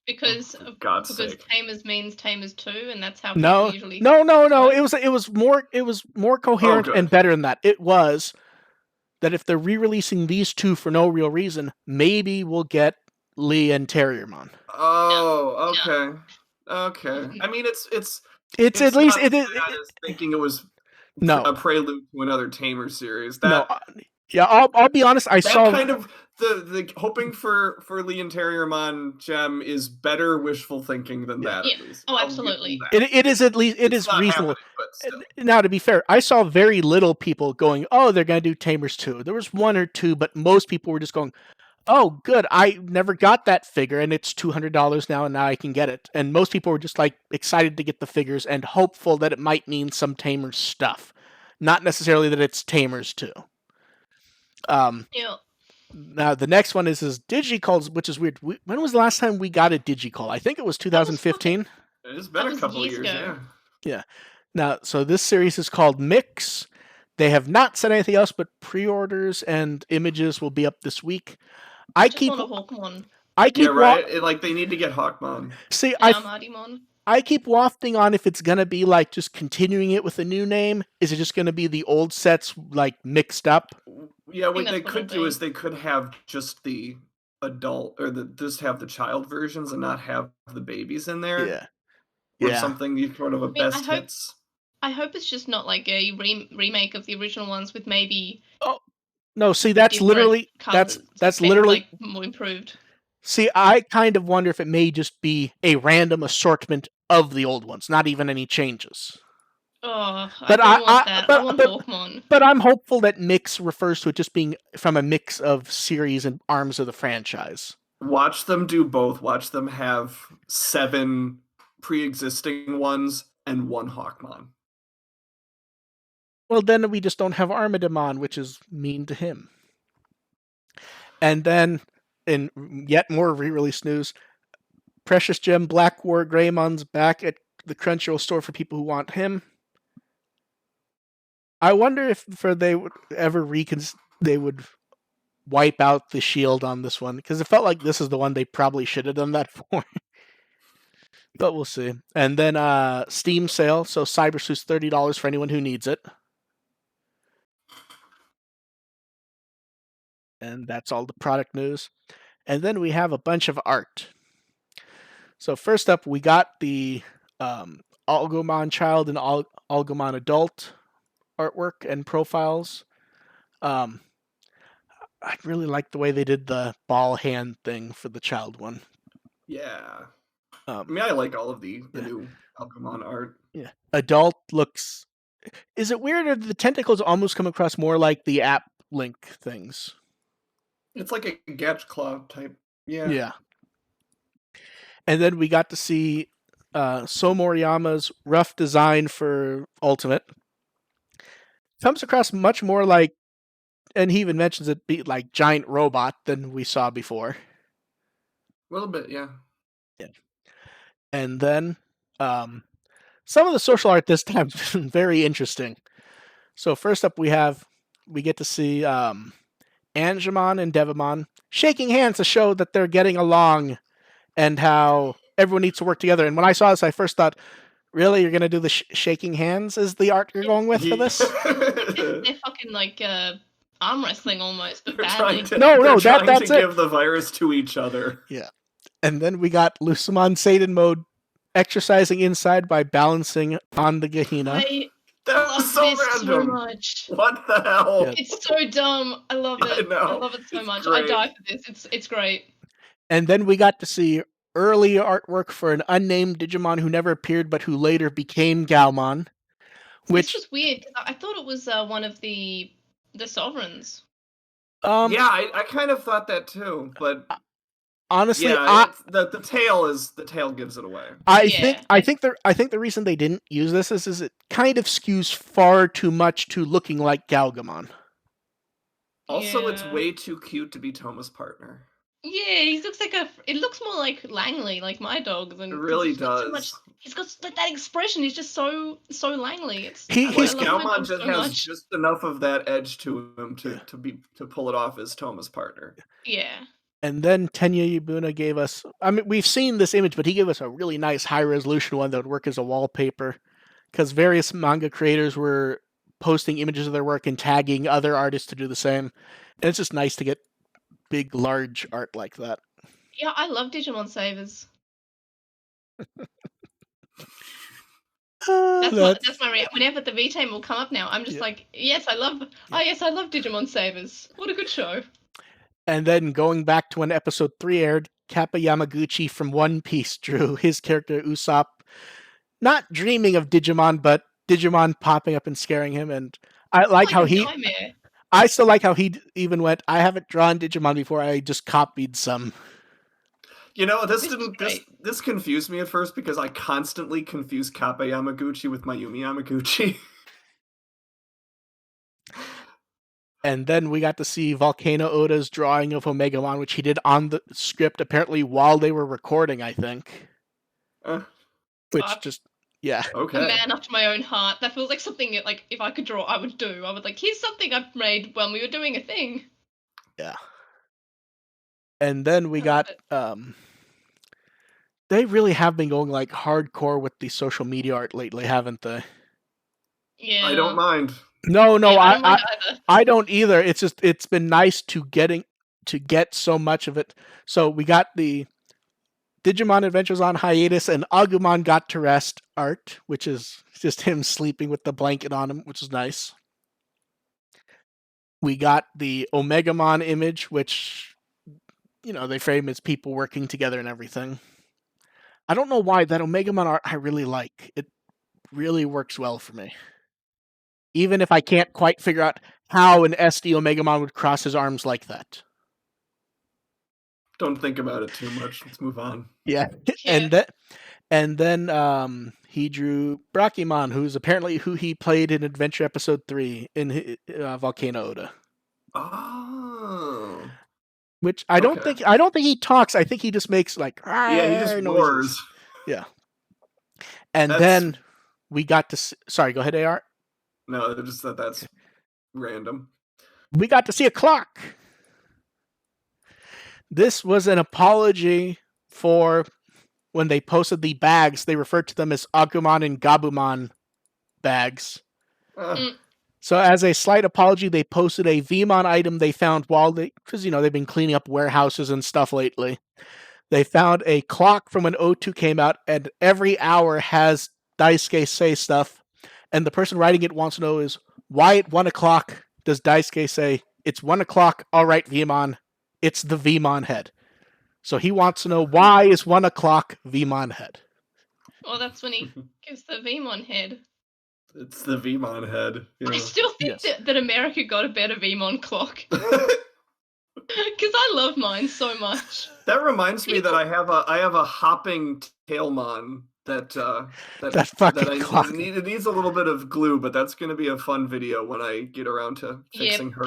Because Tamers means Tamers 2, and that's how people usually. No. It was more coherent and better than that. It was that if they're re-releasing these two for no real reason, maybe we'll get Lee and Terriermon. Oh, okay. Okay. I mean, it's at least it is thinking it was a prelude to another Tamer series. Yeah, I'll be honest. I saw kind of the hoping for Lee and Terriermon gem is better wishful thinking than that. Yeah. At least. Oh, absolutely. It is at least it is reasonable. Now, to be fair, I saw very little people going, "Oh, they're going to do Tamers 2." There was one or two, but most people were just going, "Oh, good! I never got that figure, and it's $200 now, and now I can get it." And most people were just like excited to get the figures and hopeful that it might mean some Tamers stuff, not necessarily that it's Tamers 2. Yeah. Now the next one is Digicalls, which is weird. When was the last time we got a Digicall? I think it was 2015. It's been a couple of years, yeah. Now, so this series is called Mix. They have not said anything else, but pre-orders and images will be up this week. I keep want a Hawkmon. Like they need to get Hawkmon. See, I keep wafting on if it's gonna be like just continuing it with a new name. Is it just gonna be the old sets like mixed up? Yeah, what they could do is they could have just the adult or just have the child versions and not have the babies in there. Yeah. Or something you sort of best hits. I hope it's just not like a remake of the original ones with maybe. Oh no! See, that's literally that's literally like more improved. See, I kind of wonder if it may just be a random assortment of the old ones, not even any changes. Oh, but I don't want that. I want Hawkmon. But I'm hopeful that mix refers to it just being from a mix of series and arms of the franchise. Watch them do both. Watch them have 7 pre-existing ones and 1 Hawkmon. Well, then we just don't have Armadamon, which is mean to him. And then, in yet more re-release news, Precious Gem Black War Greymon's back at the Crunchyroll store for people who want him. I wonder if they would ever they would wipe out the shield on this one, because it felt like this is the one they probably should have done that for. But we'll see. And then Steam sale, so Cybersuit's $30 for anyone who needs it. And that's all the product news. And then we have a bunch of art. So first up, we got the Algomon Child and Algomon Adult artwork and profiles. I really like the way they did the ball hand thing for the child one. Yeah. I mean, I like all of the new Algomon art. Yeah. Adult looks... Is it weird or the tentacles almost come across more like the app link things? It's like a Gadget Claw type. Yeah. Yeah. And then we got to see So Moriyama's rough design for Ultimate. Comes across much more like and he even mentions it be like giant robot than we saw before. A little bit, yeah. Yeah. And then some of the social art this time is very interesting. So first up, we get to see Angemon and Devamon shaking hands to show that they're getting along and how everyone needs to work together. And when I saw this, I first thought, really, you're gonna do the shaking hands as the art you're going with for this? They're fucking like arm wrestling almost, but They're badly. No, trying to that's it. give the virus to each other. Yeah. And then we got Lucamon Satan mode exercising inside by balancing on the Gehenna. I That love was so this so random. much. What the hell? Yeah. It's so dumb. I love I it. know. I love it so It's much. great. I die for this. It's great. And then we got to see early artwork for an unnamed Digimon who never appeared but who later became Galmon. This Which was weird because I thought it was one of the sovereigns. Yeah, I kind of thought that too, but honestly, yeah, it's the tail gives it away. I Yeah. think the reason they didn't use this is it kind of skews far too much to looking like Galgamon. Also, it's Yeah. way too cute to be Toma's partner. Yeah, he looks like it looks more like Langley, like my dog, than It really he's got so does. much. He's got like that expression. He's just so Langley. He- I he's- love my Galmon dog just so has much. just enough of that edge to him Yeah. to pull it off as Toma's partner. Yeah. And then Tenya Yabuna gave us, I mean, we've seen this image, but he gave us a really nice high resolution one that would work as a wallpaper. Because various manga creators were posting images of their work and tagging other artists to do the same. And it's just nice to get big, large art like that. Yeah, I love Digimon Savers. That's my whenever the V-Team will come up now, I'm just like, yes, I love Digimon Savers. What a good show. And then going back to when episode 3 aired, Kappa Yamaguchi from One Piece drew his character Usopp, not dreaming of Digimon, but Digimon popping up and scaring him. And I like how nightmare. I still like how he even went, I haven't drawn Digimon before, I just copied some. You know, this confused me at first because I constantly confuse Kappa Yamaguchi with Mayumi Yamaguchi. And then we got to see Volcano Oda's drawing of Omegamon, which he did on the script apparently while they were recording, I think. Which just, yeah. Okay. A man after my own heart. That feels like something like if I could draw, I would do. I would like, here's something I've made when we were doing a thing. Yeah. And then we got they really have been going like hardcore with the social media art lately, haven't they? Yeah. I don't mind. No, Yeah, I don't mind either. I don't either. It's just it's been nice to get so much of it. So we got the Digimon Adventures on hiatus and Agumon got to rest art, which is just him sleeping with the blanket on him, which is nice. We got the Omegamon image, which they frame as people working together and everything. I don't know why that Omegamon art I really like. It really works well for me. Even if I can't quite figure out how an SD Omegamon would cross his arms like that. Don't think about it too much. Let's move on. Yeah. And then he drew Brakimon, who's apparently who he played in Adventure Episode 3 in Volcano Oda. Oh. Which I don't think he talks. I think he just makes like he just noises. roars. Yeah. And then we got to sorry, go ahead, AR. No, just that's random. We got to see a clock. This was an apology for when they posted the bags. They referred to them as Agumon and Gabumon bags. So as a slight apology, they posted a Vmon item they found because they've been cleaning up warehouses and stuff lately. They found a clock from when O2 came out, and every hour has Daisuke say stuff. And the person writing it wants to know is, why at 1 o'clock does Daisuke say, it's 1 o'clock, all right, Vmon, it's the Vmon head. So he wants to know, why is 1 o'clock Vmon head? Well, that's when he gives the Vmon head. It's the Vmon head. Yeah. I still think that America got a better Vmon clock. Because I love mine so much. That reminds me that I have a hopping Tailmon that it needs a little bit of glue, but that's going to be a fun video when I get around to fixing her.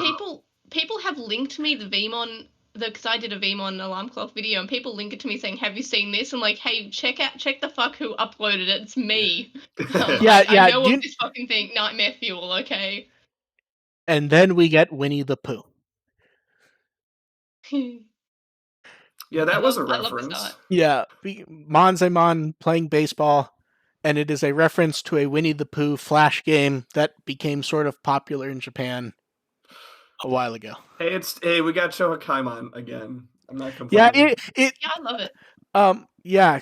people have linked me the VMon because I did a VMon alarm clock video, and people link it to me saying, "Have you seen this?" I'm like, "Hey, check the fuck who uploaded it. It's me." I'm Yeah, like, "I yeah. know of this fucking thing, Nightmare Fuel." Okay. And then we get Winnie the Pooh. Yeah, I that was love a this art. reference. Yeah, Monzemon playing baseball, and it is a reference to a Winnie the Pooh flash game that became sort of popular in Japan a while ago. Hey, we got Shohakaimon again. I'm not Yeah, complaining. Yeah, I love it. yeah,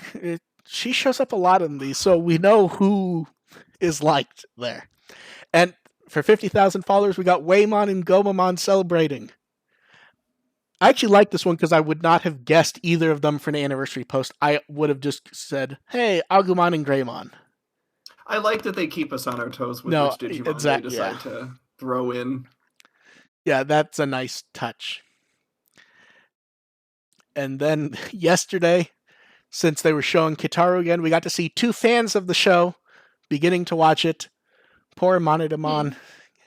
she shows up a lot in these, so we know who is liked there. And for 50,000 followers, we got Waymon and Gomamon celebrating. I actually like this one because I would not have guessed either of them for an anniversary post. I would have just said, "Hey, Agumon and Greymon." I like that they keep us on our toes with No, which Digimon they exact, yeah, decide to throw in. yeah, that's a nice touch. And then yesterday, since they were showing Kitaru again, we got to see two fans of the show beginning to watch it. Poor Monodamon Hmm.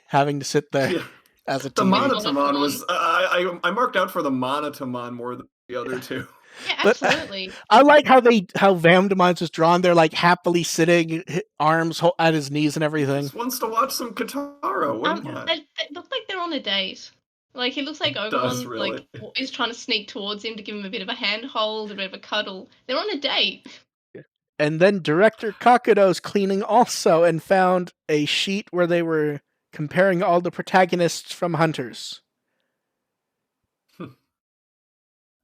having to sit there Yeah, as a the With teammate. Monotamon Monotamon. was I marked out for the Monotamon more than the other two. Yeah, But absolutely. I like how Vamdamon's is drawn. They're like happily sitting, arms at his knees and He everything. just wants to watch some Katara. What do you want? They look like they're on a date. Like he looks like Does Agumon like really? is trying to sneak towards him to give him a bit of a handhold, a bit of a cuddle. They're on a date. And then director Kakudo's cleaning also and found a sheet where they were comparing all the protagonists from Hunters.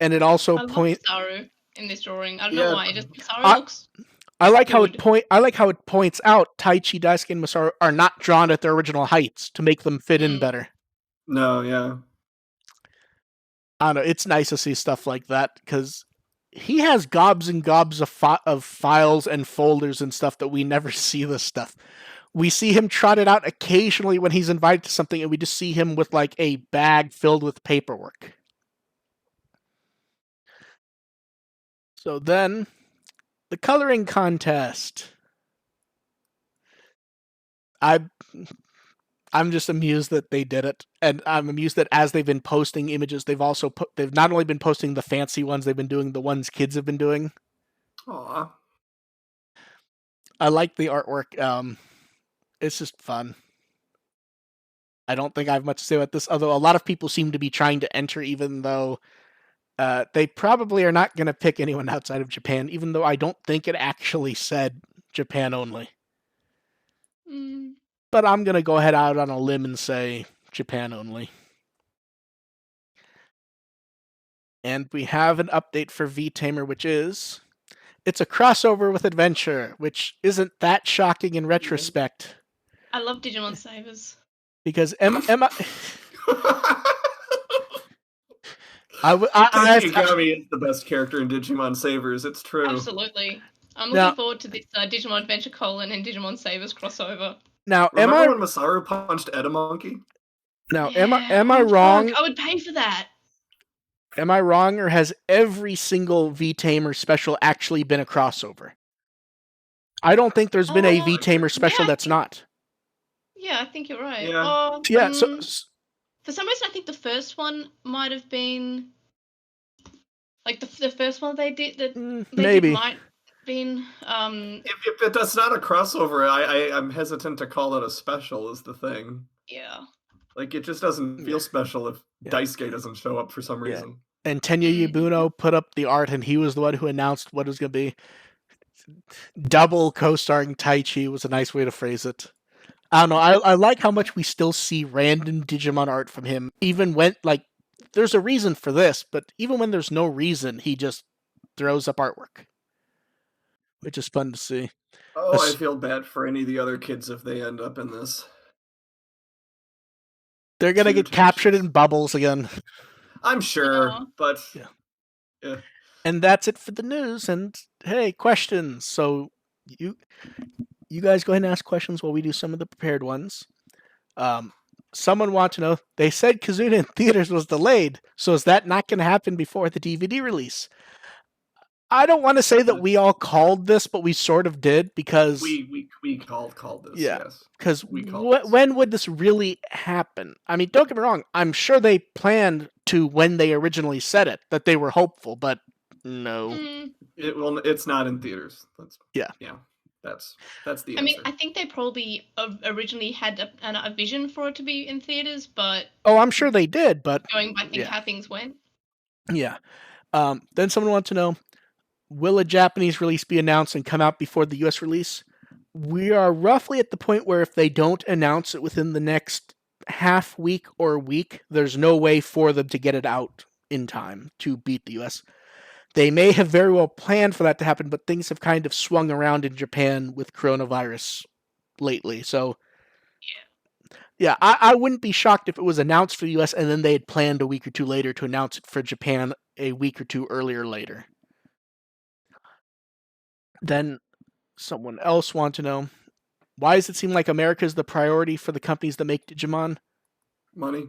And it also I love point Saru in this drawing. I don't know Yeah. why. Saru I, looks I like how good. I like how it points out Taichi, Daisuke, and Masaru are not drawn at their original heights to make them fit in Mm. better. No. Yeah. I don't know. It's nice to see stuff like that because he has gobs and gobs of files and folders and stuff that we never see this stuff. We see him trotted out occasionally when he's invited to something, and we just see him with like a bag filled with paperwork. So then, the coloring contest. I I'm just amused that they did it, and I'm amused that as they've been posting images, they've not only been posting the fancy ones, they've been doing the ones kids have been doing. Aw. I like the artwork. It's just fun. I don't think I have much to say about this, although a lot of people seem to be trying to enter, even though they probably are not going to pick anyone outside of Japan, even though I don't think it actually said Japan only. Mm. But I'm going to go ahead out on a limb and say Japan only. And we have an update for V-Tamer, which is it's a crossover with Adventure, which isn't that shocking in retrospect. I love Digimon Savers. Because Emma, Taiki Kami is the best character in Digimon Savers. It's true. Absolutely. I'm Now- looking forward to this Digimon Adventure : and Digimon Savers crossover. now Remember when Masaru punched Edamonkey? Am I wrong? Fuck, I would pay for that. Am I wrong, or has every single V-Tamer special actually been a crossover? I don't think there's been a V-Tamer special yeah, that's not. Yeah, I think you're right. Yeah. Yeah, For some reason, I think the first one might have been like the first one they did that they maybe did might have been If that's not a crossover, I'm hesitant to call it a special. Is the thing. yeah. Like it just doesn't feel special if Daisuke doesn't show up for some reason. And Tenya Yabuno put up the art, and he was the one who announced what it was going to be. Double co-starring Taichi was a nice way to phrase it. I don't know. I like how much we still see random Digimon art from him, even when there's a reason for this, but even when there's no reason, he just throws up artwork, which is fun to see. Oh, I feel bad for any of the other kids if they end up in this. They're gonna get captured in bubbles again. I'm sure, but yeah. And that's it for the news. And hey, questions. So you guys go ahead and ask questions while we do some of the prepared ones. Someone wants to know. They said Kazuna in theaters was delayed, so is that not going to happen before the DVD release? I don't want to say that we all called this, but we sort of did because We called this. yeah, Yes, because we called this. when would this really happen? I mean, don't get me wrong. I'm sure they planned to when they originally said it that they were hopeful, but no. Mm, It's not in theaters. That's Yeah. yeah. That's the I mean, answer. I think they probably originally had a vision for it to be in theaters, but Oh, I'm sure they did, but going by yeah, how things went. yeah. Then someone wants to know: will a Japanese release be announced and come out before the US release? We are roughly at the point where if they don't announce it within the next half week or week, there's no way for them to get it out in time to beat the US. They may have very well planned for that to happen, but things have kind of swung around in Japan with coronavirus lately. So, yeah, I wouldn't be shocked if it was announced for the US and then they had planned a week or two later to announce it for Japan a week or two earlier later. Then someone else wants to know: why does it seem like America is the priority for the companies that make Digimon? Money.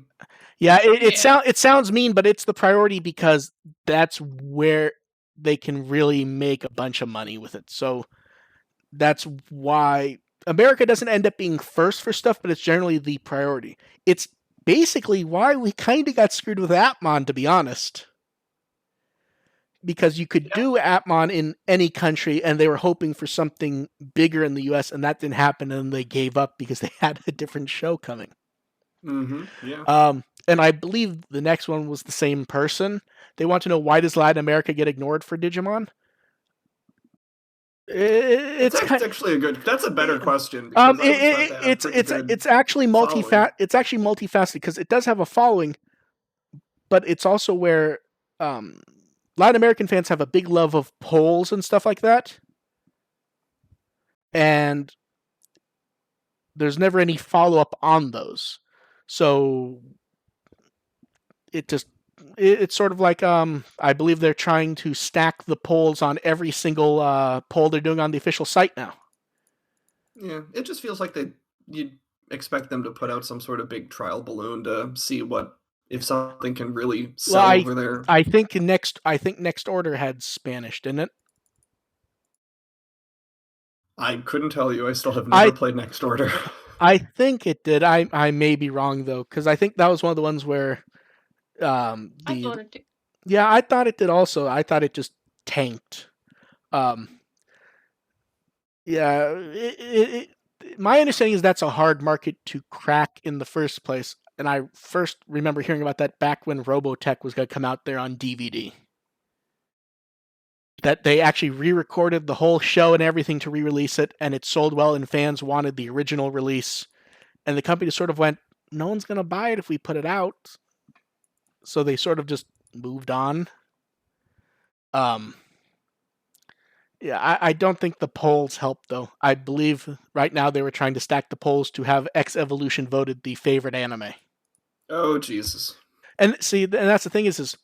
Yeah, Yeah, it sounds mean, but it's the priority because that's where they can really make a bunch of money with it. So that's why America doesn't end up being first for stuff, but it's generally the priority. It's basically why we kind of got screwed with Atmon, to be honest, because you could Yeah. do Atmon in any country, and they were hoping for something bigger in the U.S., and that didn't happen, and they gave up because they had a different show coming. Yeah. And I believe the next one was the same person. They want to know: why does Latin America get ignored for Digimon? It's kind. Actually a good. That's a better question because I always thought they had a pretty good It's actually following. it's actually multifaceted because it does have a following, but it's also where um, Latin American fans have a big love of polls and stuff like that, and there's never any follow up on those. So it just it's sort of like I believe they're trying to stack the polls on every single poll they're doing on the official site now. Yeah, it just feels like you'd expect them to put out some sort of big trial balloon to see what if something can really Well, sell over there. I think next order had Spanish, didn't it? I couldn't tell you. I still have never I played Next Order. I think it did. I may be wrong though, because I think that was one of the ones where I the thought it did. yeah, I thought it did also. I thought it just tanked. Um, yeah, my understanding is that's a hard market to crack in the first place. And I first remember hearing about that back when Robotech was going to come out there on DVD. That they actually re-recorded the whole show and everything to re-release it, and it sold well, and fans wanted the original release. And the company sort of went, "No one's going to buy it if we put it out," so they sort of just moved on. Um, yeah, I don't think the polls helped though. I believe right now they were trying to stack the polls to have X Evolution voted the favorite anime. Oh Jesus. And see, and that's the thing is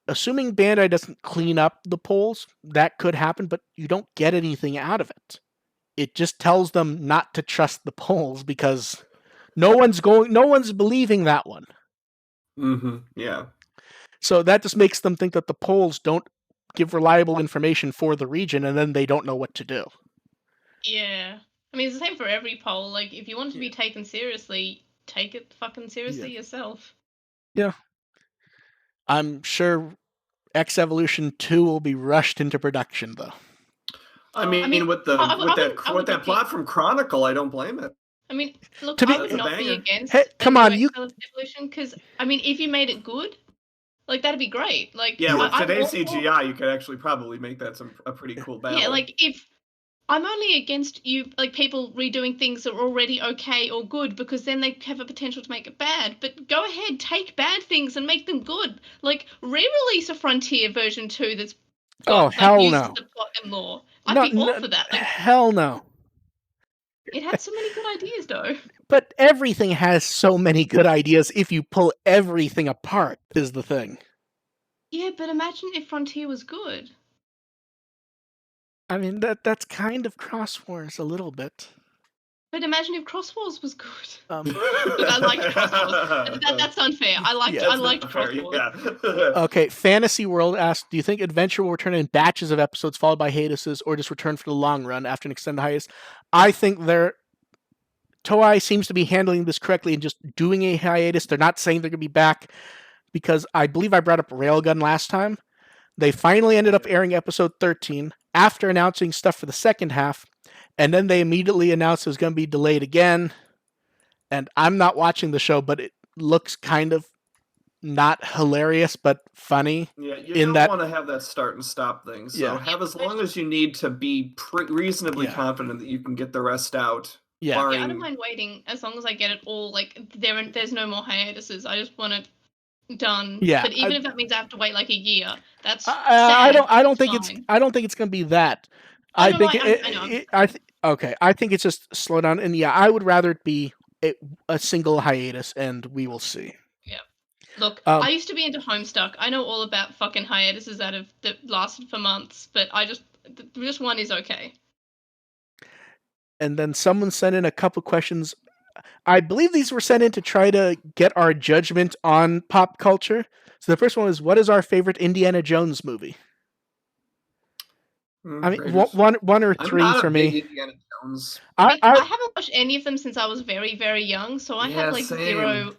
assuming Bandai doesn't clean up the polls, that could happen, but you don't get anything out of it. It just tells them not to trust the polls because no one's believing that one. Yeah. So that just makes them think that the polls don't give reliable information for the region, and then they don't know what to do. Yeah, I mean it's the same for every poll. Like, if you want to Yeah. be taken seriously, take it fucking Yeah. seriously yourself. Yeah. I'm sure X Evolution 2 will be rushed into production though. I Oh, I mean, mean, with the I with would that not be. plot from Chronicle, I don't blame it. I mean, look, To I be would That's a not be banger. hey, against a come new on, X you Evolution because I mean, if you made it good, like that'd be great. Like, Yeah, yeah. with I'm today's all for. CGI, you could actually probably make that a pretty Yeah. cool Yeah, battle. like if I'm only against you, like people redoing things that are already okay or good because then they have a potential to make it bad. But go ahead, take bad things and make them good. Like re-release a Frontier version 2 that's Oh got like hell uses no. the plot and lore. I'd No, be all no for that. Like, hell no. it had so many good ideas though. But everything has so many good ideas if you pull everything apart is the thing. Yeah, but imagine if Frontier was good. I mean that's kind of Cross Wars a little bit. But imagine if Cross Wars was good. Um, Look, I liked Cross Wars. That's unfair. Yeah. I That's liked not Cross fair. Wars. Yeah. Okay, Fantasy World asks, do you think Adventure will return in batches of episodes followed by hiatuses, or just return for the long run after an extended hiatus? I think Toei seems to be handling this correctly and just doing a hiatus. They're not saying they're going to be back because I believe I brought up Railgun last time. They finally ended up airing episode 13 after announcing stuff for the second half, and then they immediately announced it was going to be delayed again. And I'm not watching the show, but it looks kind of not hilarious, but funny. Yeah, you In don't that, want to have that start and stop thing. So yeah, have as long as you need to be reasonably yeah, confident that you can get the rest out, yeah. Yeah, I don't barring. mind waiting as long as I get it all. Like there's no more hiatuses. I just want it done. Yeah, But even if that means I have to wait like a year, that's I sad. don't. I don't It's think it's. fine. I don't think it's going to be that. Oh I no, think I know. okay. I think it's just slow down, and yeah, I would rather it be a single hiatus, and we will see. Yeah. Look, Um, I used to be into Homestuck. I know all about fucking hiatuses that lasted for months, but just one is okay. and then someone sent in a couple questions. I believe these were sent in to try to get our judgment on pop culture. So the first one is, what is our favorite Indiana Jones movie? I mean, Raiders. one or I'm three not for a big me. Indiana Jones. I haven't watched any of them since I was very, very young, so I have Yeah, like same. zero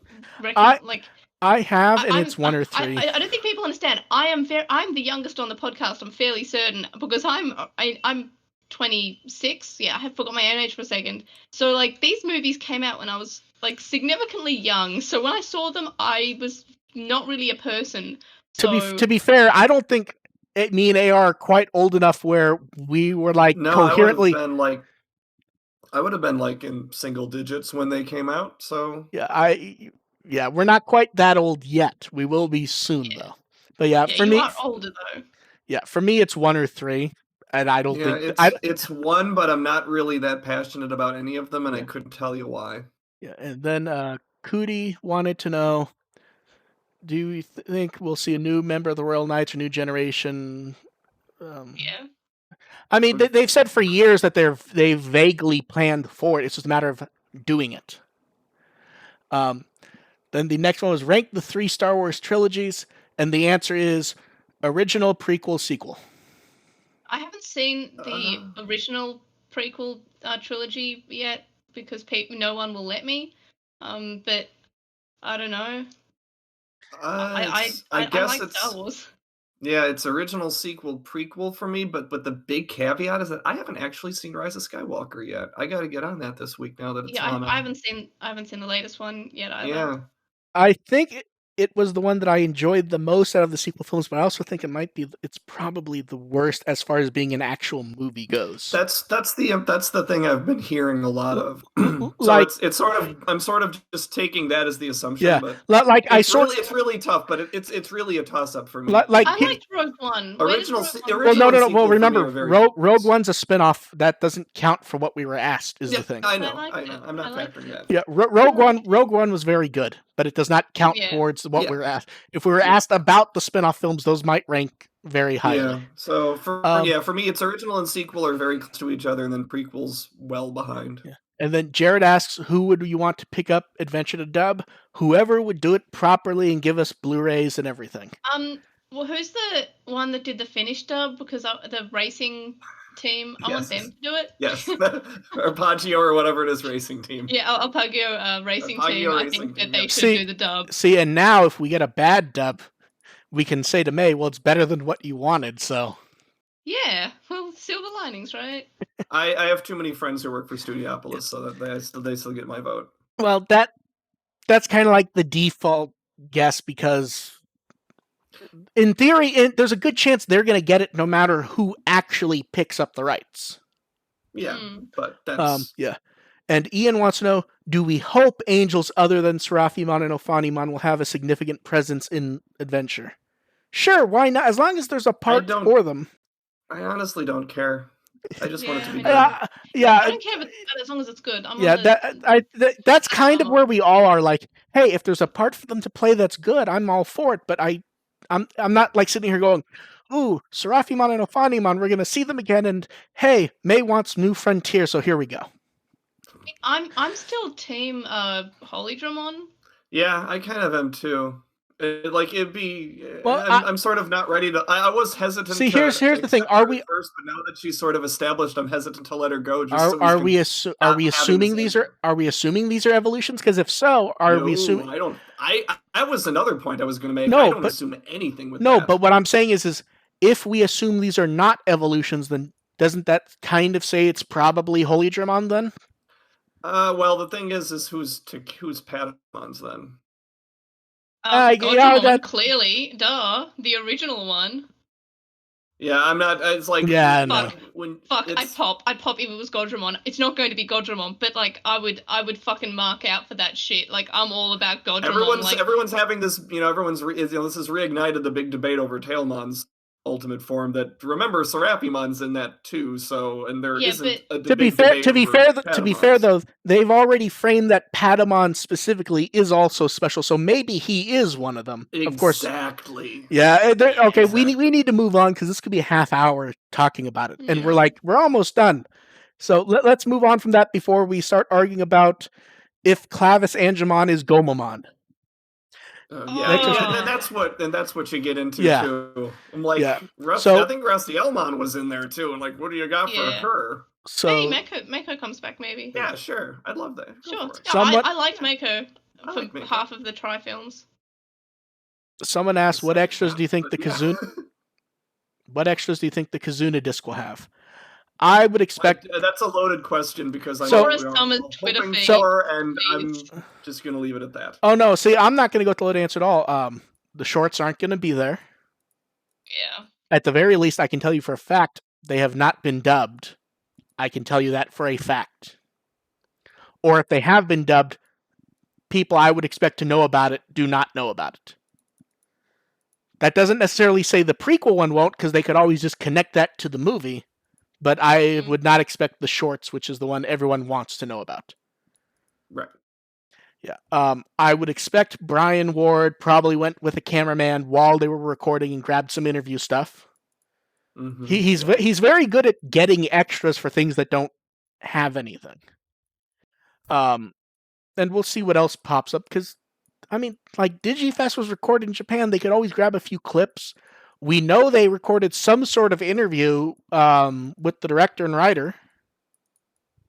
I like I have, and I'm it's one or three. I don't think people understand. I'm the youngest on the podcast. I'm fairly certain because I'm 26. Yeah, I have forgot my own age for a second. So like these movies came out when I was like significantly young. So when I saw them, I was not really a person. So To be fair, I don't think me and AR are quite old enough where we were like No, coherently. I would have been like in single digits when they came out. So Yeah, we're not quite that old yet. We will be soon yeah, though. But yeah, yeah, for you me, are older though. it's one or three, and I don't yeah, think I. it's one, but I'm not really that passionate about any of them, and I Yeah, couldn't tell you why. yeah, and then Cootie wanted to know: do you think we'll see a new member of the Royal Knights or new generation? Um, Yeah. I mean, they've said for years that they've vaguely planned for it. It's just a matter of doing it. Um, then the next one was rank the three Star Wars trilogies, and the answer is original, prequel, sequel. I haven't seen the Uh, original prequel trilogy yet because no one will let me. But I don't know. I I guess like Star it's Wars. yeah, it's original, sequel, prequel for me. But the big caveat is that I haven't actually seen Rise of Skywalker yet. I got to get on that this week now that it's Yeah, on. I haven't seen the latest one yet either. Yeah, I think it was the one that I enjoyed the most out of the sequel films, but I also think it's probably the worst as far as being an actual movie goes. that's the thing I've been hearing a lot of. So Like, it's sort of I'm sort of just taking that as the assumption, yeah, but like I it's really tough. But it's really a toss up for me. like I liked Rogue One. Where does Original Rogue se- One well, fit? no, original no, and no. Well, sequel for me remember, are very different. Rogue One's a spinoff. That doesn't count for what we were asked. Is Yeah, the thing. I But I know, liked I know. it. I'm I not liked factoring it. that. Yeah, I liked it. Rogue One was very good, but it does not count Yeah. towards what Yeah, we were asked. If we were yeah. asked about the spin-off films, those might rank very highly. Yeah. So Um, for me, it's original and sequel are very close to each other, and then prequels well behind. yeah. And then Jared asks, who would you want to pick up Adventure to dub? Whoever would do it properly and give us Blu-rays and everything. Well, who's the one that did the Finnish dub? Because the racing team, I want them Yes, to do it. yes, or Paggio or whatever it is, racing team. Yeah, Alpagio racing team. Paggio I racing think that team. they Yep. should do the dub. And now if we get a bad dub, we can say to May, well, it's better than what you wanted, so. Yeah, well, silver linings, right? I have too many friends who work for Studiopolis, so that they still get my vote. Well, that's kind of like the default guess because in theory, there's a good chance they're going to get it no matter who actually picks up the rights. Yeah, but that's Yeah. And Ian wants to know, do we hope angels other than Seraphimon and Ophanimon will have a significant presence in Adventure? Sure, why not? As long as there's a part for them. I honestly don't care. I just want it to be Yeah, good. Yeah, I don't care, but as long as it's good. that's kind of where we all are. Like, hey, if there's a part for them to play that's good, I'm all for it. But I'm not like sitting here going, ooh, Seraphimon and Ophanimon, we're gonna see them again, and hey, May wants New Frontier, so here we go. I'm still team Holydramon. Yeah, I kind of am too. Like it'd be, Well, I'm sort of not ready to. I was hesitant see, to here's the thing: accept her at first, but now that she's sort of established, I'm hesitant to let her go just so we can are stop we having assuming this these ending. are we assuming these are evolutions? Because if so, are we No, assuming? I don't. That was another point I was going to make. I No, don't but assume anything with no, that. but what I'm saying is if we assume these are not evolutions, then doesn't that kind of say it's probably Holy Dramon then? Well, the thing is who's Padawans then? Yeah, Godramon, that clearly, duh, the original one. Yeah, I'm not. It's like yeah, no. Fuck, when fuck, it's I'd pop if it was Godramon. It's not going to be Godramon, but like, I would fucking mark out for that shit. Like, I'm all about Godramon. Like, everyone's having this. This has reignited the big debate over Tailmon's ultimate form. That remember Serapimon's in that too. So and there yeah, isn't but a big debate To be over fair, Patamons. though, they've already framed that Patamon specifically is also special. So maybe he is one of them. Of course, Exactly. yeah. Okay, we Exactly. need to move on because this could be a half hour talking about it, and yeah. we're almost done. So let's move on from that before we start arguing about if Clavis Angemon is Gomamon. Yeah, Next yeah, question. that's what you get into Yeah, too. I'm like, yeah. I So think Rusty Elmon was in there too. And like, what do you got for Yeah. her? Hey, so Mako comes back maybe. Yeah, sure. I'd love that. Go Sure. for it. Yeah, someone I liked Mako I for like Mako. half of the Tri films. someone asked The second half, but yeah. what extras do you think the Kazuna disc will have? I would expect That's a loaded question because I know so Laura what we are Summers all Twitter hoping so. feed for, and is I'm just gonna leave it at that. Oh no, see, I'm not going to go with the load answer at all. The shorts aren't going to be there. yeah. At the very least, I can tell you for a fact they have not been dubbed. I can tell you that for a fact. Or if they have been dubbed, people I would expect to know about it do not know about it. That doesn't necessarily say the prequel one won't, because they could always just connect that to the movie. But I Mm. would not expect the shorts, which is the one everyone wants to know about. Right. Yeah. I would expect Brian Ward probably went with a cameraman while they were recording and grabbed some interview stuff. Yeah. He's very good at getting extras for things that don't have anything. Um, and we'll see what else pops up because I mean, like DigiFest was recorded in Japan, they could always grab a few clips. We know they recorded some sort of interview with the director and writer.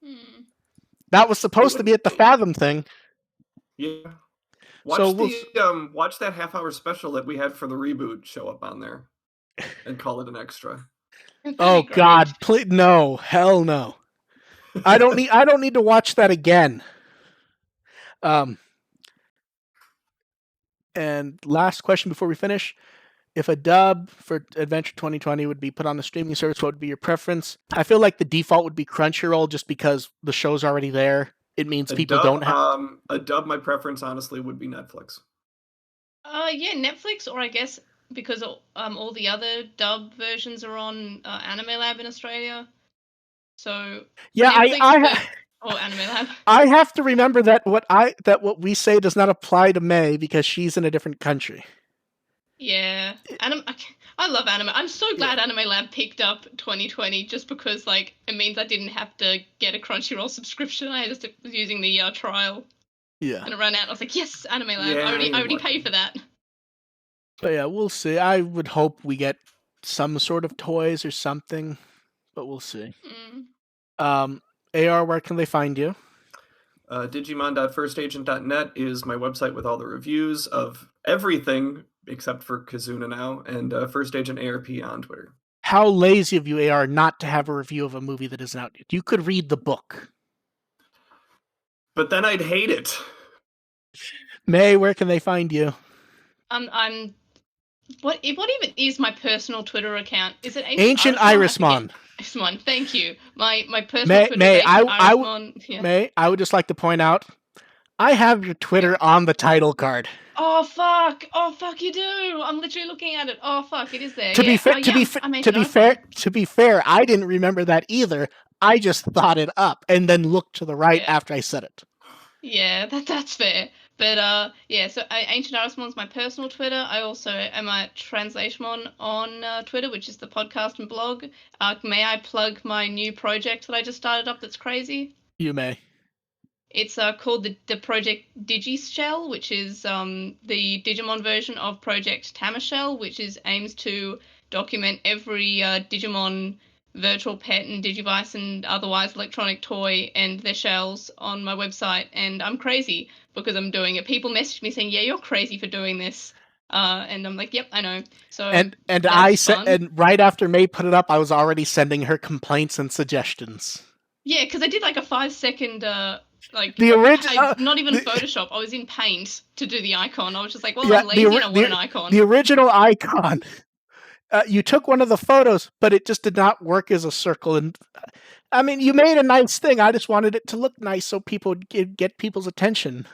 Hmm. That was It supposed to be wouldn't. at the Fathom thing. Yeah. So Watch that half hour special that we had for the reboot show up on there and call it an extra. That'd be oh great. God, please no, hell no. I don't need to watch that again. Um, and last question before we finish. If a dub for Adventure 2020 would be put on the streaming service, what would be your preference? I feel like the default would be Crunchyroll just because the show's already there. It means people don't have. A dub. My preference, honestly, would be Netflix. Yeah, Netflix, or I guess because all the other dub versions are on Anime Lab in Australia. So Yeah, Netflix, but or Anime Lab. I have to remember that what we say does not apply to May because she's in a different country. Yeah, I love anime. I'm so Yeah, glad Anime Lab picked up 2020 just because like it means I didn't have to get a Crunchyroll subscription. I just was using the trial yeah. and it ran out. I was like, yes, Anime Lab. Yeah, I you're already paid lucky. for that. But yeah, we'll see. I would hope we get some sort of toys or something, but we'll see. Mm. AR, where can they find you? Digimon.firstagent.net is my website with all the reviews of everything except for Kazuna now, and First Agent ARP on Twitter. How lazy of you, AR, not to have a review of a movie that isn't out yet. You could read the book. But then I'd hate it. May, where can they find you? I'm what even is my personal Twitter account? Is it Ancient Irismon? I forget. Irismon. Irismon, thank you. My personal Twitter is May, Ancient Irismon. Yeah. May, I would just like to point out, I have your Twitter on the title card. Oh fuck! Oh fuck! You do. I'm literally looking at it. Oh fuck! It is there. To be Yeah. fair, Oh yeah. I'm Ancient Irismon. to be fair, I didn't remember that either. I just thought it up and then looked to the right Yeah. after I said it. Yeah, that's fair. But yeah. So Ancient Irismon is my personal Twitter. I also am a Translationmon on Twitter, which is the podcast and blog. May I plug my new project that I just started up? That's crazy. You may. It's called the Project Digishell, which is the Digimon version of Project Tamashell, which is aims to document every Digimon virtual pet and Digivice and otherwise electronic toy and their shells on my website. And I'm crazy because I'm doing it. People message me saying, "Yeah, you're crazy for doing this," and I'm like, "Yep, I know." So And I that's said, fun. and right after May put it up, I was already sending her complaints and suggestions. Yeah, because I did like a 5 second like The original, not even the, Photoshop. I was in Paint to do the icon. I was just like, well, yeah, I'm lazy and I want an icon. the original icon. You took one of the photos, but it just did not work as a circle. And I mean, you made a nice thing. I just wanted it to look nice so people would get people's attention.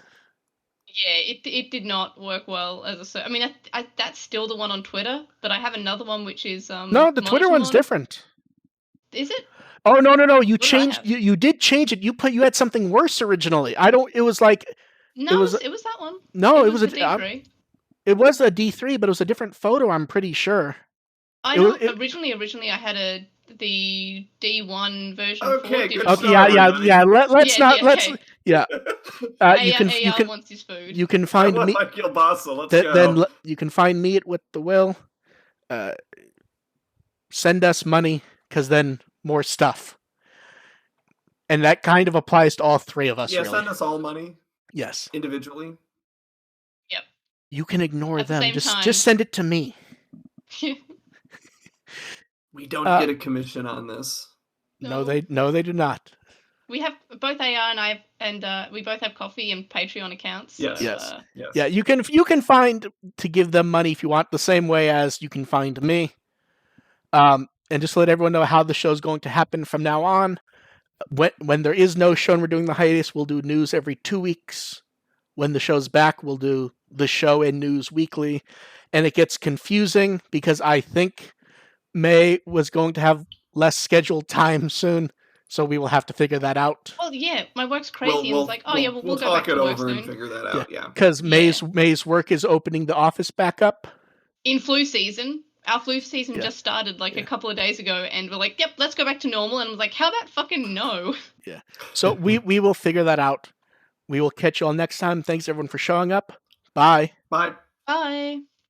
Yeah, it did not work well as a. I mean, that's still the one on Twitter, but I have another one which is No, the Twitter one's Monotamon. different. Is it? Oh no! You What did I changed. have? You did change it. You had something worse originally. I don't. It was like it No, was it was that one. no. It It was was the D3. it was a D3, but it was a different photo. I'm pretty sure. I It was know. it. Originally, I had the D1 version for Okay, good Okay, show, Digimon. yeah. everybody. Let's Yeah, not. yeah, Let's okay. yeah. AR wants his food. You can I find want me. my kielbasa. Let's That go. then you can find me at With the Will. Uh, Send us money because then more stuff, and that kind of applies to all three of us, Yeah, really. send us all money Yes, individually. Yep. you can ignore At the them. same Just time, send it to me. We don't Uh, get a commission on this. no. no, they do not. We have both AR and I, and we both have coffee and Patreon accounts. So Yes. Yes. Yes. Yeah, you can find to give them money if you want, the same way as you can find me. And just to let everyone know how the show's going to happen from now on. When there is no show and we're doing the hiatus, we'll do news every 2 weeks. When the show's back, we'll do the show and news weekly. And it gets confusing because I think May was going to have less scheduled time soon, so we will have to figure that out. well, yeah, my work's We'll crazy, and it's we'll like, oh yeah, we'll we'll, we'll we'll go back talk it to work over and soon. figure that Yeah, out. Yeah. because Yeah, May's work is opening the office back up. in flu season. Our flu season Yeah, just started like a yeah, couple of days ago, and we're like, yep, let's go back to normal. And I was like, how about fucking no? yeah. So we will figure that out. We will catch you all next time. Thanks everyone for showing up. Bye. Bye. Bye.